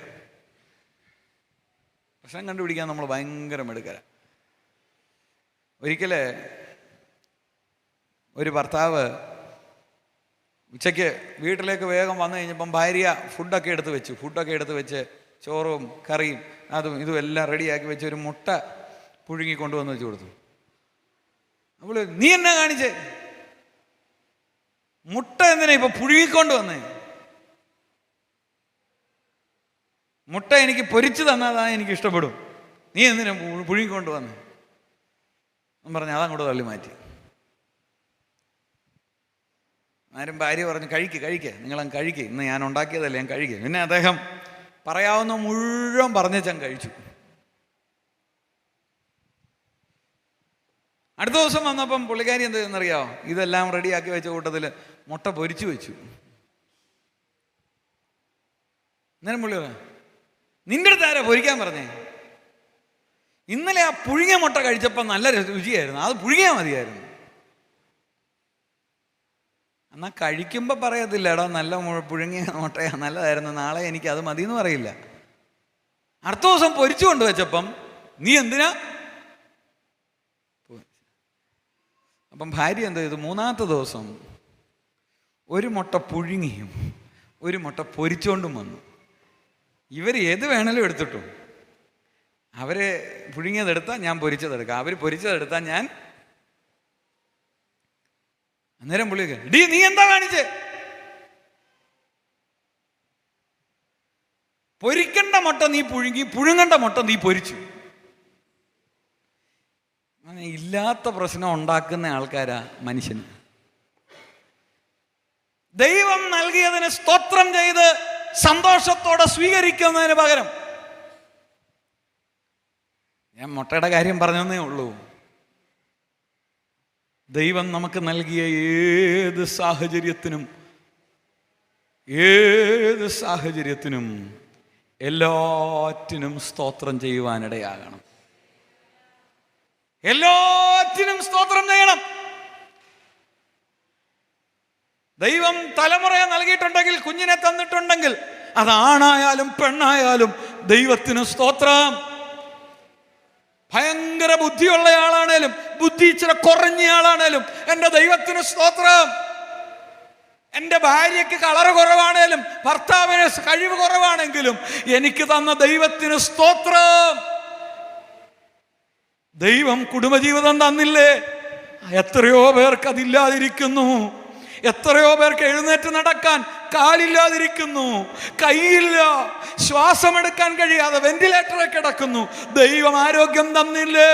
പ്രശ്നം കണ്ടുപിടിക്കാൻ നമ്മൾ ഭയങ്കര മിടുക്കരാ. ഒരിക്കല് ഒരു ഭർത്താവ് ഉച്ചയ്ക്ക് വീട്ടിലേക്ക് വേഗം വന്നു കഴിഞ്ഞപ്പം ഭാര്യ ഫുഡൊക്കെ എടുത്ത് വെച്ച് ചോറും കറിയും അതും ഇതും എല്ലാം റെഡിയാക്കി വെച്ച് ഒരു മുട്ട പുഴുങ്ങി കൊണ്ടുവന്ന് വെച്ച് കൊടുത്തു. അവള് നീ എന്നാ കാണിച്ചേ, മുട്ട എന്തിനാ ഇപ്പൊ പുഴുങ്ങിക്കൊണ്ട് വന്നേ? മുട്ട എനിക്ക് പൊരിച്ചു തന്നാതാണ് എനിക്ക് ഇഷ്ടപ്പെടും, നീ എന്തിനാ പുഴുങ്ങിക്കൊണ്ട് വന്നേ? പറഞ്ഞു അതങ്ങോട്ട് തള്ളി മാറ്റി. ആരും ഭാര്യ പറഞ്ഞു കഴിക്ക് നിങ്ങളങ്ങ് കഴിക്ക്, ഇന്ന് ഞാൻ ഉണ്ടാക്കിയതല്ലേ, ഞാൻ കഴിക്കുക. പിന്നെ അദ്ദേഹം പറയാവുന്ന മുഴുവൻ പറഞ്ഞാൻ കഴിച്ചു. അടുത്ത ദിവസം വന്നപ്പം പുള്ളിക്കാരി എന്തെന്നറിയാമോ, ഇതെല്ലാം റെഡിയാക്കി വെച്ച കൂട്ടത്തിൽ മുട്ട പൊരിച്ചു വെച്ചു. അന്നേരം പുള്ളി പറയാം, നിന്റെ അടുത്ത് ആരാ പൊരിക്കാൻ പറഞ്ഞേ? ഇന്നലെ ആ പുഴുങ്ങിയ മുട്ട കഴിച്ചപ്പോൾ നല്ല രുചിയായിരുന്നു, അത് പുഴുങ്ങിയാൽ മതിയായിരുന്നു. എന്നാൽ കഴിക്കുമ്പോൾ പറയത്തില്ല, എടാ നല്ല പുഴുങ്ങിയ മുട്ടയാ, നല്ലതായിരുന്നു, നാളെ എനിക്ക് അത് മതി എന്ന് പറയില്ല. അടുത്ത ദിവസം പൊരിച്ചു കൊണ്ടുവച്ചപ്പം നീ എന്തിനാ? അപ്പം ഭാര്യ എന്ത് ചെയ്തു, മൂന്നാമത്തെ ദിവസം ഒരു മുട്ട പുഴുങ്ങിയും ഒരു മുട്ട പൊരിച്ചുകൊണ്ടും വന്നു. ഇവർ ഏത് വേണേലും എടുത്തിട്ടു. അവർ പുഴുങ്ങിയതെടുത്താൽ ഞാൻ പൊരിച്ചതെടുക്കാം, അവർ പൊരിച്ചതെടുത്താൽ ഞാൻ. അന്നേരം പുള്ളിയൊക്കെ, ഡീ നീ എന്താ കാണിച്ചേ? പൊരിക്കേണ്ട മുട്ട നീ പുഴുങ്ങി, പുഴുങ്ങേണ്ട മുട്ട നീ പൊരിച്ചു. ഇല്ലാത്ത പ്രശ്നം ഉണ്ടാക്കുന്ന ആൾക്കാരാ മനുഷ്യന്. ദൈവം നൽകിയതിന് സ്തോത്രം ചെയ്ത് സന്തോഷത്തോടെ സ്വീകരിക്കുന്നതിന് പകരം, ഞാൻ മുട്ടയുടെ കാര്യം പറഞ്ഞതേ ഉള്ളൂ, ദൈവം നമുക്ക് നൽകിയ ഏത് സാഹചര്യത്തിനും എല്ലാറ്റിനും സ്തോത്രം ചെയ്യുവാനിടയാകണം. എല്ലാറ്റിനും സ്തോത്രം ചെയ്യണം. ദൈവം തലമുറയെ നൽകിയിട്ടുണ്ടെങ്കിൽ, കുഞ്ഞിനെ തന്നിട്ടുണ്ടെങ്കിൽ, അതാണായാലും പെണ്ണായാലും ദൈവത്തിന് സ്തോത്രം. ഭയങ്കര ബുദ്ധിയുള്ളയാളാണേലും ബുദ്ധി ഇച്ചിരി കുറഞ്ഞയാളാണേലും എൻ്റെ ദൈവത്തിന് സ്തോത്രം. എൻ്റെ ഭാര്യയ്ക്ക് കളറ് കുറവാണേലും ഭർത്താവിന് കഴിവ് കുറവാണെങ്കിലും എനിക്ക് തന്ന ദൈവത്തിന് സ്തോത്രം. ദൈവം കുടുംബജീവിതം തന്നില്ലേ? എത്രയോ പേർക്ക് അതില്ലാതിരിക്കുന്നു. എത്രയോ പേർക്ക് എഴുന്നേറ്റ് നടക്കാൻ കാലില്ലാതിരിക്കുന്നു, കൈയില്ല, ശ്വാസമെടുക്കാൻ കഴിയാതെ വെന്റിലേറ്ററിൽ കിടക്കുന്നു. ദൈവം ആരോഗ്യം തന്നില്ലേ?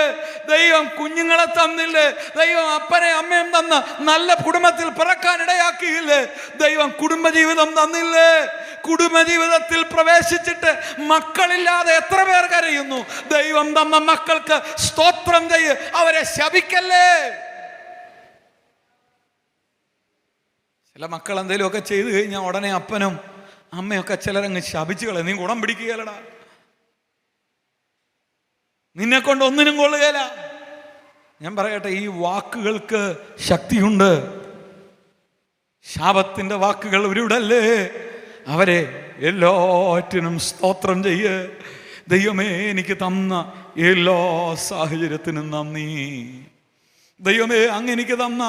ദൈവം കുഞ്ഞുങ്ങളെ തന്നില്ലേ? ദൈവം അപ്പനെ അമ്മയും തന്ന് നല്ല കുടുംബത്തിൽ പിറക്കാൻ ഇടയാക്കിയില്ലേ? ദൈവം കുടുംബജീവിതം തന്നില്ലേ? കുടുംബജീവിതത്തിൽ പ്രവേശിച്ചിട്ട് മക്കളില്ലാതെ എത്ര പേർ കരയുന്നു? ദൈവം തന്ന മക്കൾക്ക് സ്തോത്രം ചെയ്യ്, അവരെ ശപിക്കല്ലേ. ചില മക്കൾ എന്തെങ്കിലുമൊക്കെ ചെയ്തു കഴിഞ്ഞാൽ ഉടനെ അപ്പനും അമ്മയൊക്കെ ചിലരങ്ങ് ശപിച്ചു കളയും. നീ ഗുണം പിടിക്കുകയല്ലടാ, നിന്നെ കൊണ്ട് ഒന്നിനും കൊള്ളുകയില്ല. ഞാൻ പറയട്ടെ, ഈ വാക്കുകൾക്ക് ശക്തിയുണ്ട്. ശാപത്തിന്റെ വാക്കുകൾ ഉരുടല്ലേ. അവരെ എല്ലാറ്റിനും സ്തോത്രം ചെയ്യ്. ദൈവമേ, എനിക്ക് തന്ന എല്ലാ സാഹചര്യത്തിനും നന്ദി. ദൈവമേ, അങ്ങ് എനിക്ക് തന്ന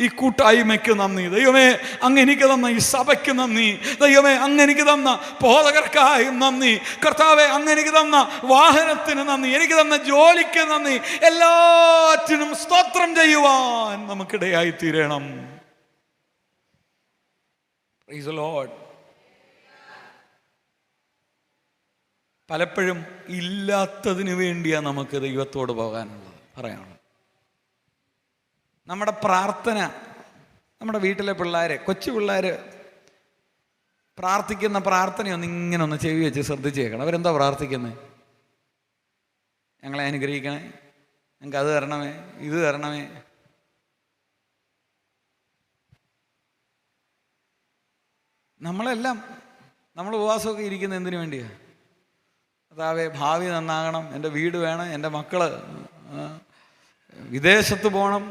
ഈ കൂട്ടായ്മയ്ക്ക് നന്ദി. ദൈവമേ, അങ്ങ് എനിക്ക് തന്ന ഈ സഭയ്ക്ക് നന്ദി. ദൈവമേ, അങ്ങ് എനിക്ക് തന്ന ബോധകർക്കായും നന്ദി. കർത്താവേ, അങ്ങ് എനിക്ക് തന്ന വാഹനത്തിന് നന്ദി, എനിക്ക് തന്ന ജോലിക്ക് നന്ദി. എല്ലാറ്റിനും സ്തോത്രം ചെയ്യുവാൻ നമുക്കിടയായി തീരണം. Praise the Lord. പലപ്പോഴും ഇല്ലാത്തതിന് വേണ്ടിയാണ് നമുക്ക് ദൈവത്തോട് പോകാനുള്ളത്. പറയാനുള്ളത് നമ്മുടെ പ്രാർത്ഥന. നമ്മുടെ വീട്ടിലെ പിള്ളേർ, കൊച്ചു പിള്ളേർ പ്രാർത്ഥിക്കുന്ന പ്രാർത്ഥനയൊന്ന് ഇങ്ങനെ ഒന്ന് ചെവി വെച്ച് ശ്രദ്ധിച്ചേക്കണം. അവരെന്താ പ്രാർത്ഥിക്കുന്നത്? ഞങ്ങളെ അനുഗ്രഹിക്കണേ, ഞങ്ങൾക്ക് അത് തരണമേ, ഇത് തരണമേ. നമ്മളെല്ലാം നമ്മൾ ഉപവാസമൊക്കെ ഇരിക്കുന്നത് എന്തിനു വേണ്ടിയാണ്? കർത്താവേ, ഭാവി നന്നാകണം, എൻ്റെ വീട് വേണം, എൻ്റെ മക്കൾ വിദേശത്ത് പോകണം,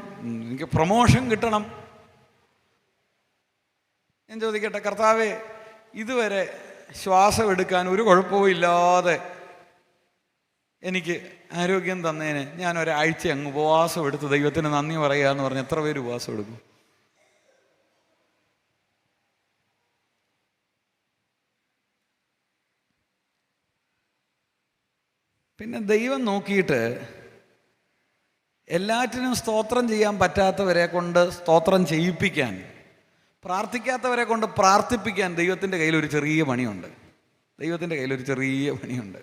എനിക്ക് പ്രൊമോഷൻ കിട്ടണം. ഞാൻ ചോദിക്കട്ടെ, കർത്താവേ, ഇതുവരെ ശ്വാസം എടുക്കാൻ ഒരു കുഴപ്പവും ഇല്ലാതെ എനിക്ക് ആരോഗ്യം തന്നതിന് ഞാൻ ഒരാഴ്ച അങ്ങ് ഉപവാസം എടുത്ത് ദൈവത്തിന് നന്ദി പറയുക എന്ന് പറഞ്ഞ് എത്ര പേര് ഉപവാസം എടുക്കും? പിന്നെ ദൈവം നോക്കിയിട്ട് എല്ലാറ്റിനും സ്തോത്രം ചെയ്യാൻ പറ്റാത്തവരെ കൊണ്ട് സ്തോത്രം ചെയ്യിപ്പിക്കാൻ, പ്രാർത്ഥിക്കാത്തവരെ കൊണ്ട് പ്രാർത്ഥിപ്പിക്കാൻ ദൈവത്തിൻ്റെ കയ്യിൽ ഒരു ചെറിയ പണിയുണ്ട്. ദൈവത്തിൻ്റെ കയ്യിലൊരു ചെറിയ പണിയുണ്ട്.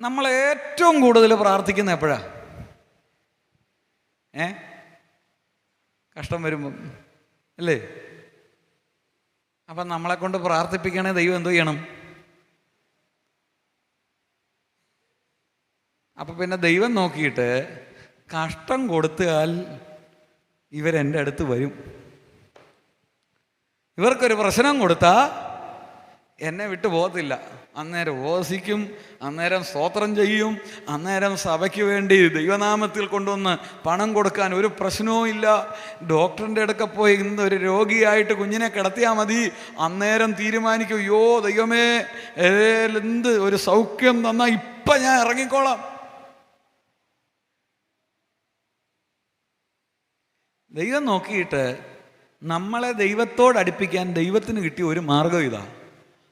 നമ്മൾ ഏറ്റവും കൂടുതൽ പ്രാർത്ഥിക്കുന്ന എപ്പോഴാ? കഷ്ടം വരുമ്പം അല്ലേ? അപ്പം നമ്മളെ കൊണ്ട് പ്രാർത്ഥിപ്പിക്കണേ ദൈവം എന്തു ചെയ്യണം? അപ്പം പിന്നെ ദൈവം നോക്കിയിട്ട് കഷ്ടം കൊടുത്താൽ ഇവരെൻ്റെ അടുത്ത് വരും. ഇവർക്കൊരു പ്രശ്നം കൊടുത്താൽ എന്നെ വിട്ടു പോകത്തില്ല. അന്നേരം ഉപവസിക്കും, അന്നേരം സ്തോത്രം ചെയ്യും, അന്നേരം സഭയ്ക്ക് വേണ്ടി ദൈവനാമത്തിൽ കൊണ്ടുവന്ന് പണം കൊടുക്കാൻ ഒരു പ്രശ്നവും ഇല്ല. ഡോക്ടറിൻ്റെ അടുക്ക പോയി ഇന്ന് ഒരു രോഗിയായിട്ട് കുഞ്ഞിനെ കിടത്തിയാൽ മതി, അന്നേരം തീരുമാനിക്കും, അയ്യോ ദൈവമേ, എന്ത് ഒരു സൗഖ്യം തന്നാൽ ഇപ്പം ഞാൻ ഇറങ്ങിക്കോളാം. ദൈവം നോക്കിയിട്ട് നമ്മളെ ദൈവത്തോട് അടുപ്പിക്കാൻ ദൈവത്തിന് കിട്ടിയ ഒരു മാർഗം ഇതാ: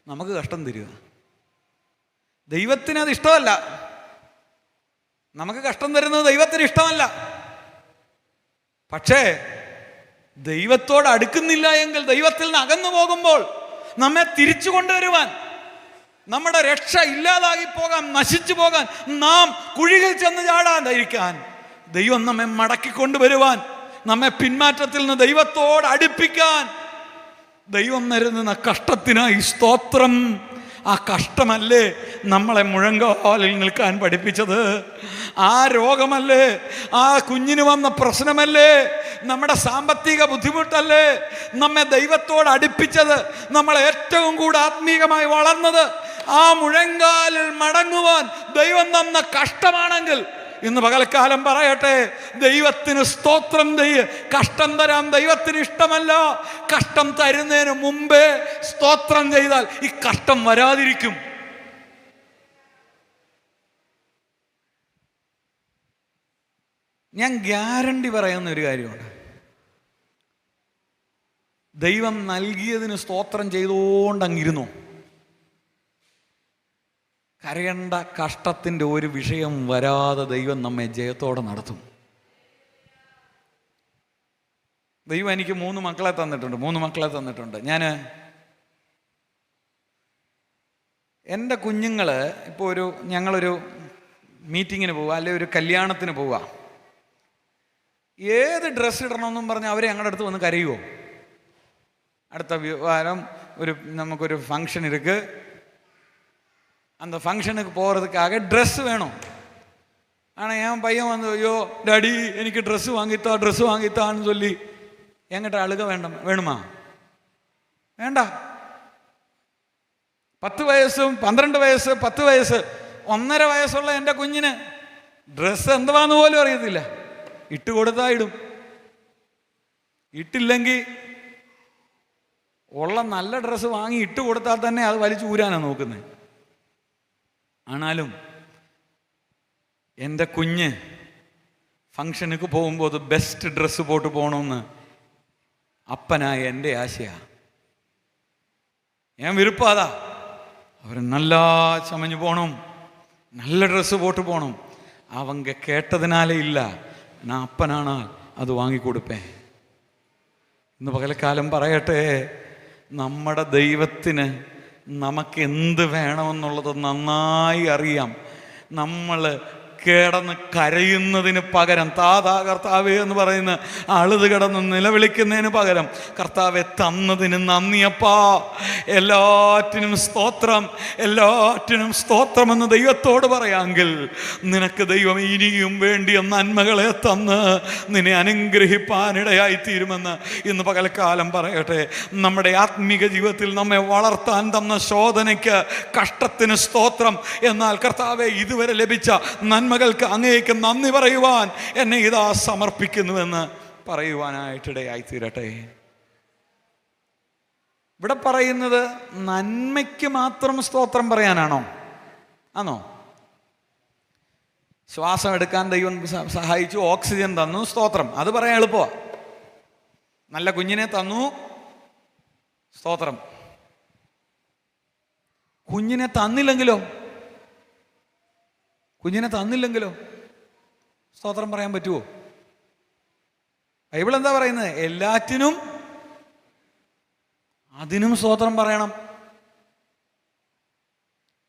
നമുക്ക് കഷ്ടം തരിക. ദൈവത്തിന് അത് ഇഷ്ടമല്ല. നമുക്ക് കഷ്ടം തരുന്നത് ദൈവത്തിന് ഇഷ്ടമല്ല. പക്ഷേ ദൈവത്തോട് അടുക്കുന്നില്ല എങ്കിൽ, ദൈവത്തിൽ നിന്ന് അകന്നു പോകുമ്പോൾ നമ്മെ തിരിച്ചു കൊണ്ടുവരുവാൻ, നമ്മുടെ രക്ഷ ഇല്ലാതായി പോകാൻ, നശിച്ചു പോകാൻ, നാം കുഴിയിൽ ചെന്ന് ചാടാതിരിക്കാൻ ദൈവം നമ്മെ മടക്കിക്കൊണ്ടുവരുവാൻ, നമ്മെ പിന്മാറ്റത്തിൽ നിന്ന് ദൈവത്തോട് അടുപ്പിക്കാൻ ദൈവം നൽകുന്ന കഷ്ടത്തിനായി സ്തോത്രം. ആ കഷ്ടമല്ലേ നമ്മളെ മുഴങ്കാലിൽ നിൽക്കാൻ പഠിപ്പിച്ചത്? ആ രോഗമല്ലേ, ആ കുഞ്ഞിന് വന്ന പ്രശ്നമല്ലേ, നമ്മുടെ സാമ്പത്തിക ബുദ്ധിമുട്ടല്ലേ നമ്മെ ദൈവത്തോട് അടുപ്പിച്ചത്? നമ്മൾ ഏറ്റവും കൂടുതൽ ആത്മീകമായി വളർന്നത് ആ മുഴങ്കാലിൽ മടങ്ങുവാൻ ദൈവം തന്ന കഷ്ടമാണെങ്കിൽ, ഇന്ന് പകൽക്കാലം പറയട്ടെ, ദൈവത്തിന് സ്തോത്രം. കഷ്ടം തരാൻ ദൈവത്തിന് ഇഷ്ടമല്ല. കഷ്ടം തരുന്നതിന് മുമ്പേ സ്തോത്രം ചെയ്താൽ ഈ കഷ്ടം വരാതിരിക്കും. ഞാൻ ഗ്യാരണ്ടി പറയുന്ന ഒരു കാര്യമാണ്, ദൈവം നൽകിയതിന് സ്തോത്രം ചെയ്തുകൊണ്ടങ്ങിരുന്നു. കരയേണ്ട കഷ്ടത്തിൻ്റെ ഒരു വിഷയം വരാതെ ദൈവം നമ്മെ ജയത്തോടെ നടത്തും. ദൈവം എനിക്ക് 3 മക്കളെ തന്നിട്ടുണ്ട്. എൻ്റെ കുഞ്ഞുങ്ങൾ ഇപ്പോൾ ഞങ്ങളൊരു മീറ്റിങ്ങിന് പോവുക, അല്ലെങ്കിൽ ഒരു കല്യാണത്തിന് പോവുക, ഏത് ഡ്രസ്സ് ഇടണമെന്നും പറഞ്ഞ് അവരെ ഞങ്ങളുടെ അടുത്ത് വന്ന് കരയുമോ? അടുത്ത വാരം നമുക്കൊരു ഫങ്ഷൻ ഇருக்கு, அந்த ஃபங்க்ஷனுக்கு போகிறதுக்காக ட்ரெஸ் வேணும். ஆனால் என் பையன் வந்து, ஐயோ டாடி எனக்கு ட்ரெஸ்ஸு வாங்கித்தான்னு சொல்லி என்கிட்ட அழுக வேணுமா? வேண்டாம். 10 വയസ്സും 12 വയസ്സ് 10 വയസ്സ് 1.5 വയസ്സുള്ള എൻ്റെ കുഞ്ഞിന് ഡ്രസ്സ് എന്തുവാന്ന് പോലും അറിയത്തില്ല. ഇട്ട് കൊടുത്താൽ ഇടും, ഇട്ടില്ലെങ്കിൽ ഉള്ള നല്ല ഡ്രസ്സ് വാങ്ങി ഇട്ട് കൊടുത്താൽ തന്നെ അത് വലിച്ചു ഊരാനാണ് നോക്കുന്നത്. ആണാലും എൻ്റെ കുഞ്ഞ് ഫങ്ഷനുക്ക് പോകുമ്പോൾ അത് ബെസ്റ്റ് ഡ്രസ്സ് പോട്ട് പോകണമെന്ന് അപ്പനായ എൻ്റെ ആശയാണ്. ഞാൻ വിരുപ്പാതാ, അവർ നല്ല ചമഞ്ഞു പോകണം, നല്ല ഡ്രസ്സ് പോട്ട് പോകണം. அவங்க കേട്ടതിനാലേ ഇല്ല, ഞാൻ അപ്പനാണ് അത് വാങ്ങിക്കൊടുപ്പേ. ഇന്ന് പകൽക്കാലം പറയട്ടെ, നമ്മുടെ ദൈവത്തിന് നമുക്ക് എന്ത് വേണമെന്നുള്ളത് നന്നായി അറിയാം. നമ്മൾ കിടന്ന് കരയുന്നതിന് പകരം, താതാ കർത്താവേ എന്ന് പറയുന്ന അഴുത് കിടന്ന് നിലവിളിക്കുന്നതിന് പകരം, കർത്താവെ തന്നതിന് നന്ദിയപ്പാ, എല്ലാറ്റിനും സ്തോത്രമെന്ന് ദൈവത്തോട് പറയാമെങ്കിൽ നിനക്ക് ദൈവം ഇനിയും വേണ്ടിയ നന്മകളെ തന്ന് നിന്നെ അനുഗ്രഹിപ്പാനിടയായി തീരുമെന്ന് ഇന്ന് പകൽക്കാലം പറയട്ടെ. നമ്മുടെ ആത്മീക ജീവിതത്തിൽ നമ്മെ വളർത്താൻ തന്ന ശോധനയ്ക്ക്, കഷ്ടത്തിന് സ്തോത്രം. എന്നാൽ കർത്താവെ, ഇതുവരെ ലഭിച്ച നന്മകൾക്ക് അങ്ങേക്ക് നന്ദി പറയുവാൻ എന്നെ ഇതാ സമർപ്പിക്കുന്നുവെന്ന് പറയുവാനായിട്ടിടയായി തീരട്ടെ. ഇവിടെ പറയുന്നത് നന്മയ്ക്ക് മാത്രം സ്തോത്രം പറയാനാണോ? ആണോ? ശ്വാസം എടുക്കാൻ ദൈവം സഹായിച്ചു, ഓക്സിജൻ തന്നു, സ്തോത്രം, അത് പറയാൻ എളുപ്പമാണ്. നല്ല കുഞ്ഞിനെ തന്നു, സ്തോത്രം. കുഞ്ഞിനെ തന്നില്ലെങ്കിലോ സ്തോത്രം പറയാൻ പറ്റുമോ? ബൈബിൾ എന്താ പറയുന്നത്? എല്ലാറ്റിനും അതിനും സ്തോത്രം പറയണം.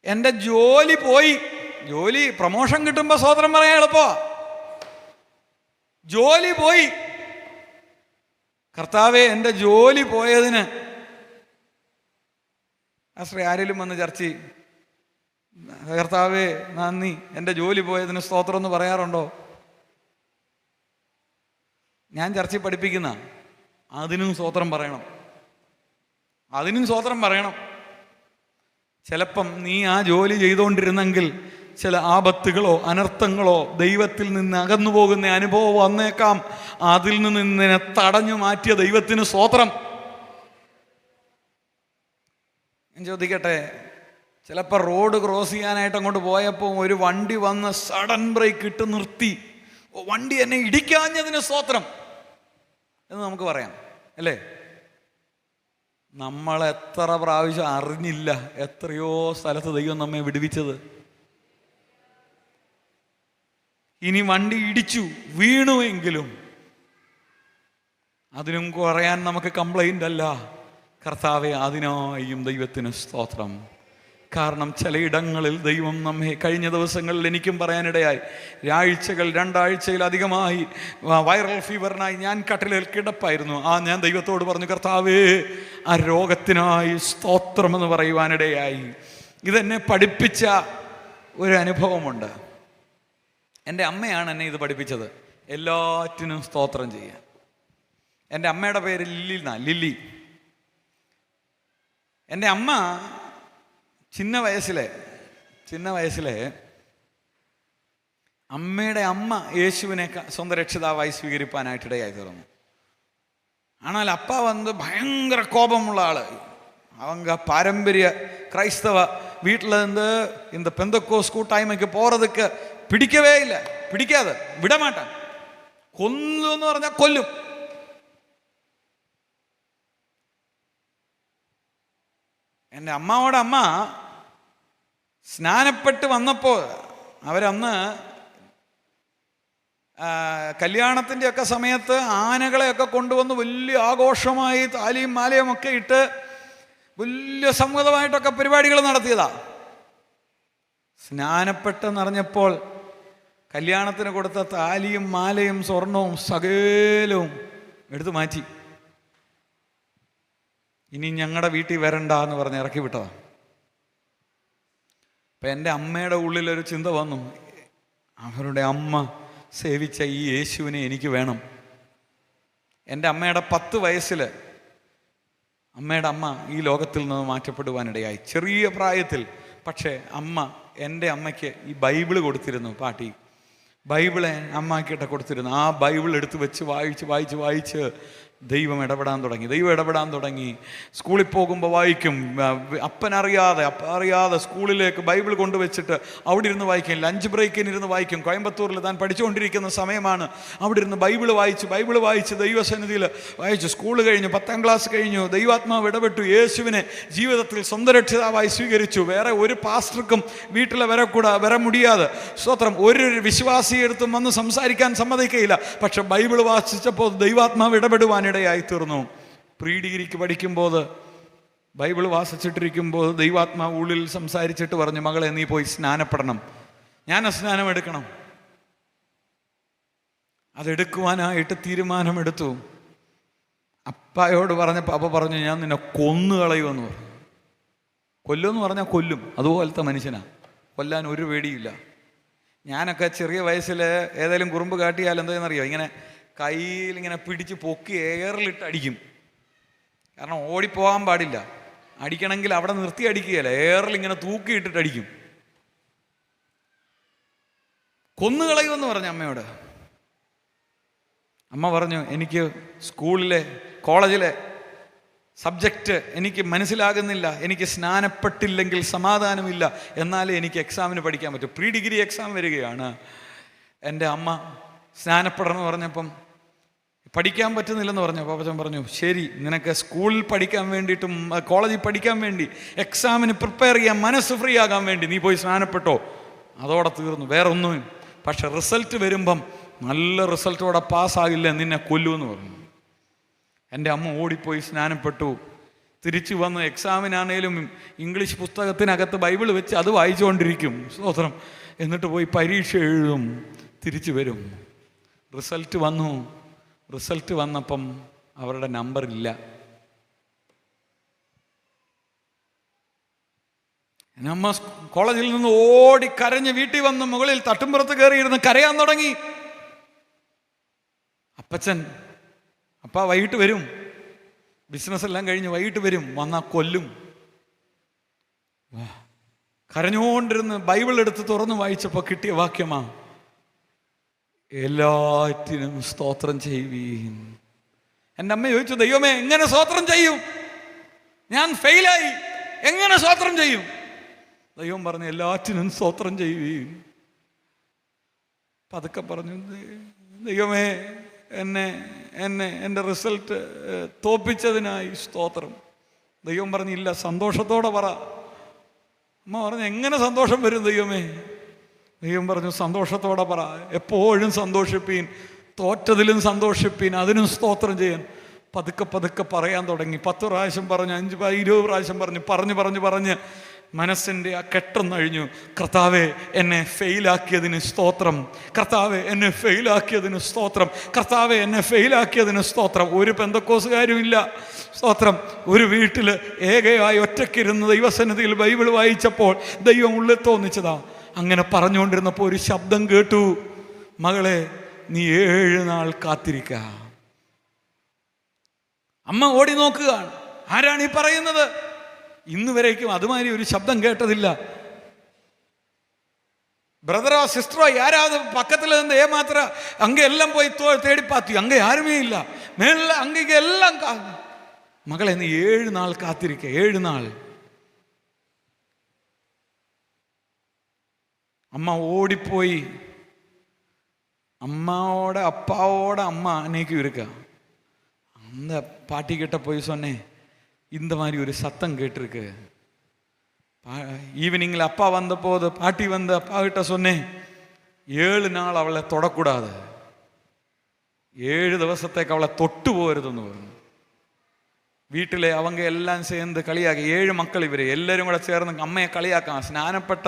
എൻ്റെ ജോലി പോയി, പ്രമോഷൻ കിട്ടുമ്പോൾ സ്തോത്രം പറയാൻ എളുപ്പമാ. ജോലി പോയി, കർത്താവേ എൻ്റെ ജോലി പോയതിന് ആരെങ്കിലും വന്ന് ചർച്ച, കർത്താവേ നന്ദി, എൻ്റെ ജോലി പോയതിന് സ്തോത്രം എന്ന് പറയാറുണ്ടോ? ഞാൻ ചർച്ചയിൽ പഠിപ്പിക്കുന്ന അതിനും സ്തോത്രം പറയണം. ചിലപ്പം നീ ആ ജോലി ചെയ്തുകൊണ്ടിരുന്നെങ്കിൽ ചില ആപത്തുകളോ അനർത്ഥങ്ങളോ ദൈവത്തിൽ നിന്ന് അകന്നു പോകുന്ന അനുഭവം വന്നേക്കാം. അതിൽ നിന്ന് നിന്നെ തടഞ്ഞു മാറ്റിയ ദൈവത്തിന് സ്തോത്രം. ഞാൻ ചോദിക്കട്ടെ, ചിലപ്പോൾ റോഡ് ക്രോസ് ചെയ്യാനായിട്ട് അങ്ങോട്ട് പോയപ്പോൾ ഒരു വണ്ടി വന്ന് സഡൻ ബ്രേക്ക് ഇട്ട് നിർത്തി, വണ്ടി എന്നെ ഇടിക്കാഞ്ഞതിന് സ്തോത്രം എന്ന് നമുക്ക് പറയാം. അല്ലേ? നമ്മൾ എത്ര പ്രാവശ്യം അറിഞ്ഞില്ല എത്രയോ സ്ഥലത്ത് ദൈവം നമ്മെ വിടുവിച്ചത്. ഇനി വണ്ടി ഇടിച്ചു വീണുവെങ്കിലും അതിനും കുറയാൻ നമുക്ക് കംപ്ലൈൻ്റ് അല്ല. കർത്താവെ, അതിനായും ദൈവത്തിന് സ്തോത്രം. കാരണം ചിലയിടങ്ങളിൽ ദൈവം നമ്മെ, കഴിഞ്ഞ ദിവസങ്ങളിൽ എനിക്കും പറയാനിടയായി, രണ്ടാഴ്ചയിലധികമായി വൈറൽ ഫീവറിനായി ഞാൻ കട്ടിലിൽ കിടപ്പായിരുന്നു. ഞാൻ ദൈവത്തോട് പറഞ്ഞു, കർത്താവേ, ആ രോഗത്തിനായി സ്തോത്രമെന്ന് പറയുവാനിടയായി. ഇതെന്നെ പഠിപ്പിച്ച ഒരു അനുഭവമുണ്ട്. എൻ്റെ അമ്മയാണ് എന്നെ ഇത് പഠിപ്പിച്ചത്, എല്ലാറ്റിനും സ്തോത്രം ചെയ്യാൻ. എൻ്റെ അമ്മയുടെ പേര് ലില്ലി. എൻ്റെ അമ്മ ചിന്ന വയസ്സിലെ അമ്മയുടെ അമ്മ യേശുവിനെ സ്വന്തം രക്ഷിതാവായി സ്വീകരിപ്പാനായിട്ടിടയായി തീർന്നു. ஆனால் அப்பா பயங்கர கோபமுள்ள ஆள். அவங்க பாரம்பரிய கிரைஸ்தவ வீட்டில் இருந்து இந்த பெந்தக்கோஸ் கூட்டாய்மைக்கு போகிறதுக்கு பிடிக்கவே இல்லை, பிடிக்காது, விட மாட்டான். கொல்லுன்னு പറഞ്ഞാൽ കൊല്ലും. എൻ്റെ അമ്മാവോടെ അമ്മ സ്നാനപ്പെട്ട് വന്നപ്പോൾ അവരന്ന് കല്യാണത്തിൻ്റെ ഒക്കെ സമയത്ത് ആനകളെയൊക്കെ കൊണ്ടുവന്ന് വലിയ ആഘോഷമായി താലിയും മാലയും ഒക്കെ ഇട്ട് വലിയ സംഗതമായിട്ടൊക്കെ പരിപാടികൾ നടത്തിയതാ. സ്നാനപ്പെട്ടെന്നറിഞ്ഞപ്പോൾ കല്യാണത്തിന് കൊടുത്ത താലിയും മാലയും സ്വർണവും സകലവും എടുത്തു മാറ്റി. ഇനി ഞങ്ങളുടെ വീട്ടിൽ വരണ്ട എന്ന് പറഞ്ഞ് ഇറക്കി വിട്ടതാ. അപ്പം എൻ്റെ അമ്മയുടെ ഉള്ളിലൊരു ചിന്ത വന്നു, അവരുടെ അമ്മ സേവിച്ച ഈ യേശുവിനെ എനിക്ക് വേണം. എൻ്റെ അമ്മയുടെ 10 വയസ്സിൽ അമ്മയുടെ അമ്മ ഈ ലോകത്തിൽ നിന്ന് മാറ്റപ്പെടുവാനിടയായി, ചെറിയ പ്രായത്തിൽ. പക്ഷേ എൻ്റെ അമ്മയ്ക്ക് ഈ ബൈബിള് കൊടുത്തിരുന്നു. പാട്ടി ബൈബിള് അമ്മയ്ക്കിട്ട് കൊടുത്തിരുന്നു. ആ ബൈബിൾ എടുത്ത് വെച്ച് വായിച്ച് ദൈവം ഇടപെടാൻ തുടങ്ങി. സ്കൂളിൽ പോകുമ്പോൾ വായിക്കും. അപ്പനറിയാതെ സ്കൂളിലേക്ക് ബൈബിൾ കൊണ്ടുവച്ചിട്ട് അവിടെ ഇരുന്ന് വായിക്കും. ലഞ്ച് ബ്രേക്കിനിരുന്ന് വായിക്കും. കോയമ്പത്തൂരിൽ താൻ പഠിച്ചുകൊണ്ടിരിക്കുന്ന സമയമാണ്. അവിടെ ഇരുന്ന് ബൈബിൾ വായിച്ച് ദൈവസന്നിധിയിൽ വായിച്ചു. സ്കൂൾ കഴിഞ്ഞു, 10ാം ക്ലാസ് കഴിഞ്ഞു. ദൈവാത്മാവ് ഇടപെട്ടു. യേശുവിനെ ജീവിതത്തിൽ സ്വന്തം രക്ഷിതാവായി സ്വീകരിച്ചു. വേറെ ഒരു പാസ്റ്റർക്കും വീട്ടിൽ വര മുടിയാതെ സ്തോത്രം, ഒരു വിശ്വാസിയെടുത്തും വന്ന് സംസാരിക്കാൻ സമ്മതിക്കയില്ല. പക്ഷെ ബൈബിൾ വാസിച്ചപ്പോൾ ദൈവാത്മാവ് ഇടപെടുവാനിടയായി തീർന്നു. പ്രീ ഡിഗ്രിക്ക് പഠിക്കുമ്പോൾ ബൈബിൾ വാസിച്ചിട്ടിരിക്കുമ്പോൾ ദൈവാത്മാവ് ഉള്ളിൽ സംസാരിച്ചിട്ട് പറഞ്ഞു, മകളെ, നീ പോയി സ്നാനപ്പെടണം, ഞാൻ സ്നാനം എടുക്കണം. അതെടുക്കുവാനായിട്ട് തീരുമാനമെടുത്തു. അപ്പായോട് പറഞ്ഞപ്പോൾ അപ്പ പറഞ്ഞു, ഞാൻ നിന്നെ കൊന്നുകളയുമെന്ന് പറഞ്ഞു. കൊല്ലുമെന്ന് പറഞ്ഞാൽ കൊല്ലും, അതുപോലത്തെ മനുഷ്യനാണ്. കൊല്ലാൻ ഒരു പേടിയില്ല. ഞാനൊക്കെ ചെറിയ വയസ്സിൽ ഏതെങ്കിലും കുറുമ്പ് കാട്ടിയാൽ എന്താണെന്നറിയോ, ഇങ്ങനെ കയ്യിൽ ഇങ്ങനെ പിടിച്ച് പൊക്കി എയറിലിട്ട് അടിക്കും. കാരണം ഓടിപ്പോകാൻ പാടില്ല. അടിക്കണമെങ്കിൽ അവിടെ നിർത്തി അടിക്കുകയല്ല, എയറിൽ ഇങ്ങനെ തൂക്കിയിട്ടിട്ട് അടിക്കും. കൊന്നുകളയുമെന്ന് പറഞ്ഞു അമ്മയോട്. അമ്മ പറഞ്ഞു, എനിക്ക് കോളേജിലെ സബ്ജക്റ്റ് എനിക്ക് മനസ്സിലാകുന്നില്ല, എനിക്ക് സ്നാനപ്പെട്ടില്ലെങ്കിൽ സമാധാനമില്ല, എന്നാലേ എനിക്ക് എക്സാമിന് പഠിക്കാൻ പറ്റും. പ്രീ ഡിഗ്രി എക്സാം വരികയാണ്. എൻ്റെ അമ്മ സ്നാനപ്പെടണമെന്ന് പറഞ്ഞപ്പം പഠിക്കാൻ പറ്റുന്നില്ലെന്ന് പറഞ്ഞപ്പോൾ അപ്പച്ചൻ പറഞ്ഞു, ശരി, നിനക്ക് സ്കൂളിൽ പഠിക്കാൻ വേണ്ടിയിട്ടും കോളേജിൽ പഠിക്കാൻ വേണ്ടി എക്സാമിന് പ്രിപ്പയർ ചെയ്യാൻ മനസ്സ് ഫ്രീ ആകാൻ വേണ്ടി നീ പോയി സ്നാനപ്പെട്ടോ. അതോടെ തീർന്നു, വേറെ ഒന്നും. പക്ഷെ റിസൾട്ട് വരുമ്പം നല്ല റിസൾട്ടോടെ പാസ്സാകില്ല, നിന്നെ കൊല്ലുമെന്ന് പറഞ്ഞു. എൻ്റെ അമ്മ ഓടിപ്പോയി സ്നാനപ്പെട്ടു. തിരിച്ചു വന്ന് എക്സാമിനാണേലും ഇംഗ്ലീഷ് പുസ്തകത്തിനകത്ത് ബൈബിൾ വെച്ച് അത് വായിച്ചുകൊണ്ടിരിക്കും. സ്തോത്രം. എന്നിട്ട് പോയി പരീക്ഷ എഴുതും, തിരിച്ചു വരും. റിസൾട്ട് വന്നപ്പം അവരുടെ നമ്പർ ഇല്ല. നമ്മ കോളേജിൽ നിന്ന് ഓടി കരഞ്ഞ് വീട്ടിൽ വന്ന് മുകളിൽ തട്ടുംപുറത്ത് കയറിയിരുന്ന് കരയാൻ തുടങ്ങി. അപ്പ വൈകിട്ട് വരും, ബിസിനസ് എല്ലാം കഴിഞ്ഞ് വൈകിട്ട് വരും, വന്നാൽ കൊല്ലും. കരഞ്ഞുകൊണ്ടിരുന്ന് ബൈബിൾ എടുത്ത് തുറന്ന് വായിച്ചപ്പോൾ കിട്ടിയ വാക്യമാ, എല്ലാറ്റിനും സ്തോത്രം ചെയ്യുവീൻ. എൻ്റെ അമ്മ ചോദിച്ചു, ദൈവമേ, എങ്ങനെ സ്തോത്രം ചെയ്യും? ഞാൻ ഫെയിലായി, എങ്ങനെ സ്തോത്രം ചെയ്യും? ദൈവം പറഞ്ഞു, എല്ലാറ്റിനും സ്തോത്രം ചെയ്യുവീൻ. പതുക്കെ പറഞ്ഞു, ദൈവമേ, എന്നെ എന്നെ എൻ്റെ റിസൾട്ട് തോപ്പിച്ചതിനായി സ്തോത്രം. ദൈവം പറഞ്ഞില്ല, സന്തോഷത്തോടെ പറ. അമ്മ പറഞ്ഞു, എങ്ങനെ സന്തോഷം വരും ദൈവമേ? ദൈവം പറഞ്ഞു, സന്തോഷത്തോടെ പറ, എപ്പോഴും സന്തോഷിപ്പീൻ, തോറ്റതിലും സന്തോഷിപ്പീൻ, അതിനും സ്തോത്രം ചെയ്യാൻ. പതുക്കെ പതുക്കെ പറയാൻ തുടങ്ങി. 10 പ്രാവശ്യം പറഞ്ഞു, 5 20 പ്രാവശ്യം പറഞ്ഞ് മനസ്സിൻ്റെ ആ കെട്ടൊന്നഴിഞ്ഞു. കർത്താവെ എന്നെ ഫെയിലാക്കിയതിന് സ്തോത്രം, കർത്താവെ എന്നെ ഫെയിലാക്കിയതിന് സ്തോത്രം, കർത്താവെ എന്നെ ഫെയിലാക്കിയതിന് സ്തോത്രം. ഒരു പെന്തക്കോസുകാരും ഇല്ല. സ്തോത്രം. ഒരു വീട്ടിൽ ഏകയായി ഒറ്റയ്ക്കിരുന്ന് ദൈവസന്നിധിയിൽ ബൈബിൾ വായിച്ചപ്പോൾ ദൈവം ഉള്ളിൽ തോന്നിച്ചതാ. അങ്ങനെ പറഞ്ഞുകൊണ്ടിരുന്നപ്പോൾ ഒരു ശബ്ദം കേട്ടു, മകളെ നീ 7 നാൾ കാത്തിരിക്ക. അമ്മ ഓടി നോക്കുകയാണ്, ആരാണ് ഈ പറയുന്നത്? ഇന്ന് വരേക്കും അതുമാതിരി ഒരു ശബ്ദം കേട്ടതില്ല. ബ്രദറോ സിസ്റ്ററോ யாராவது பக்கத்தில் இருந்து ஏமாத்துற அங்கே எல்லாம் போய் தேடி பார்த்து அங்கே யாருமே இல்லை. மேல அங்கே எல்லாம் மகளே நீ 7 நாள் காத்திருக்க. 7 நாள். அம்மா ஓடி போய் அம்மாவோட அப்பாவோட அம்மா அன்னைக்கு இருக்கா. அந்த பாட்டி கிட்ட போய் சொன்னேன், இந்த மாதிரி ஒரு சத்தம் கேட்டிருக்கு. ஈவினிங்கில் அப்பா வந்த போது பாட்டி வந்து அப்பா கிட்ட சொன்னேன், 7 நாள் அவளை தொடக்கூடாது, 7 ദിവസത്തേക്ക് അവളെ തൊട്ടു പോരുതെന്ന് പറഞ്ഞു. വീട്ടിലെ அவங்க എല്ലാം ചേർന്ന് കളിയാക്കി. 7 മക്കൾ, ഇവർ എല്ലാവരും കൂടെ ചേർന്ന് അമ്മയെ കളിയാക്കാം. സ്നാനപ്പെട്ട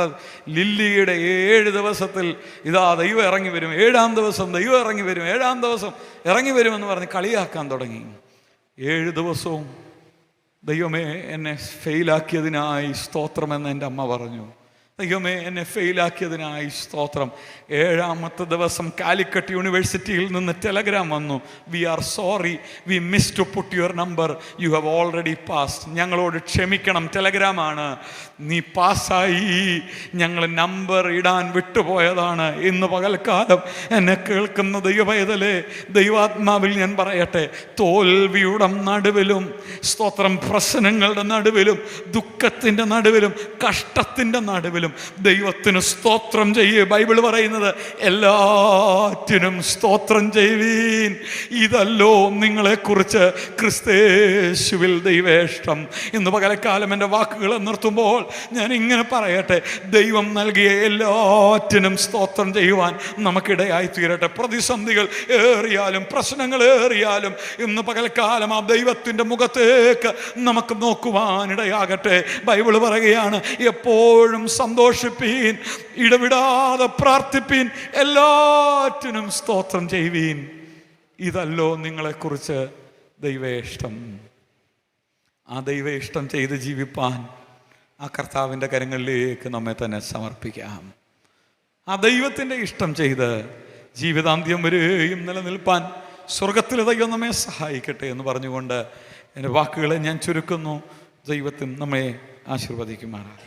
ലില്ലിയുടെ 7 ദിവസത്തിൽ ഇതാ ദൈവം ഇറങ്ങി വരും, 7-ാം ദിവസം ദൈവം ഇറങ്ങി വരും, 7-ാം ദിവസം ഇറങ്ങി വരുമെന്ന് പറഞ്ഞ് കളിയാക്കാൻ തുടങ്ങി. 7 ദിവസവും ദൈവമേ എന്നെ ഫെയിലാക്കിയതിനായി സ്തോത്രമെന്ന് എൻ്റെ അമ്മ പറഞ്ഞു. ദൈവമേ എന്നെ ഫെയിലാക്കിയതിനായി സ്തോത്രം. 7-ാമത്തെ ദിവസം കാലിക്കറ്റ് യൂണിവേഴ്സിറ്റിയിൽ നിന്ന് ടെലഗ്രാം വന്നു, we are sorry, we miss to put your number, you have already passed. ഞങ്ങളോട് ക്ഷമിക്കണം, ടെലഗ്രാമാണ്, നീ പാസ്സായി, ഞങ്ങൾ നമ്പർ ഇടാൻ വിട്ടുപോയതാണ്. ഇന്ന് പകൽക്കാലം എന്നെ കേൾക്കുന്ന ദൈവപൈതലേ, ദൈവാത്മാവിൽ ഞാൻ പറയട്ടെ, തോൽവിയുടെ നടുവിലും സ്തോത്രം, പ്രശ്നങ്ങളുടെ നടുവിലും, ദുഃഖത്തിൻ്റെ നടുവിലും, കഷ്ടത്തിൻ്റെ നടുവിലും ദൈവത്തിന് സ്തോത്രം ചെയ്യേ. ബൈബിൾ പറയുന്നത് എല്ലാറ്റിനും സ്തോത്രം ചെയ്യുവീൻ, ഇതല്ലോ നിങ്ങളെക്കുറിച്ച് ക്രിസ്തേശുവിൽ ദൈവേഷ്ടം. ഇന്ന് പകലക്കാലം എൻ്റെ വാക്കുകൾ നിർത്തുമ്പോൾ ഞാൻ ഇങ്ങനെ പറയട്ടെ, ദൈവം നൽകിയ എല്ലാറ്റിനും സ്തോത്രം ചെയ്യുവാൻ നമുക്കിടയായി തീരട്ടെ. പ്രതിസന്ധികൾ ഏറിയാലും പ്രശ്നങ്ങൾ ഏറിയാലും ഇന്ന് പകൽക്കാലം ആ ദൈവത്തിൻ്റെ മുഖത്തേക്ക് നമുക്ക് നോക്കുവാനിടയാകട്ടെ. ബൈബിൾ പറയുകയാണ്, എപ്പോഴും സന്തോഷിപ്പീൻ, ഇടവിടാതെ പ്രാർത്ഥിപ്പീൻ, എല്ലാറ്റിനും സ്തോത്രം ചെയ്യുവീൻ, ഇതല്ലോ നിങ്ങളെക്കുറിച്ച് ദൈവേഷ്ടം. ആ ദൈവേഷ്ടം ചെയ്ത് ജീവിപ്പാൻ ആ കർത്താവിൻ്റെ കരങ്ങളിലേക്ക് നമ്മെ തന്നെ സമർപ്പിക്കാം. ആ ദൈവത്തിൻ്റെ ഇഷ്ടം ചെയ്ത് ജീവിതാന്ത്യം വരെയും നിലനിൽപ്പാൻ സ്വർഗത്തിലെ ദൈവം നമ്മെ സഹായിക്കട്ടെ എന്ന് പറഞ്ഞുകൊണ്ട് എൻ്റെ വാക്കുകളെ ഞാൻ ചുരുക്കുന്നു. ദൈവത്തിന് നമ്മെ ആശീർവദിക്കുമാറാണ്.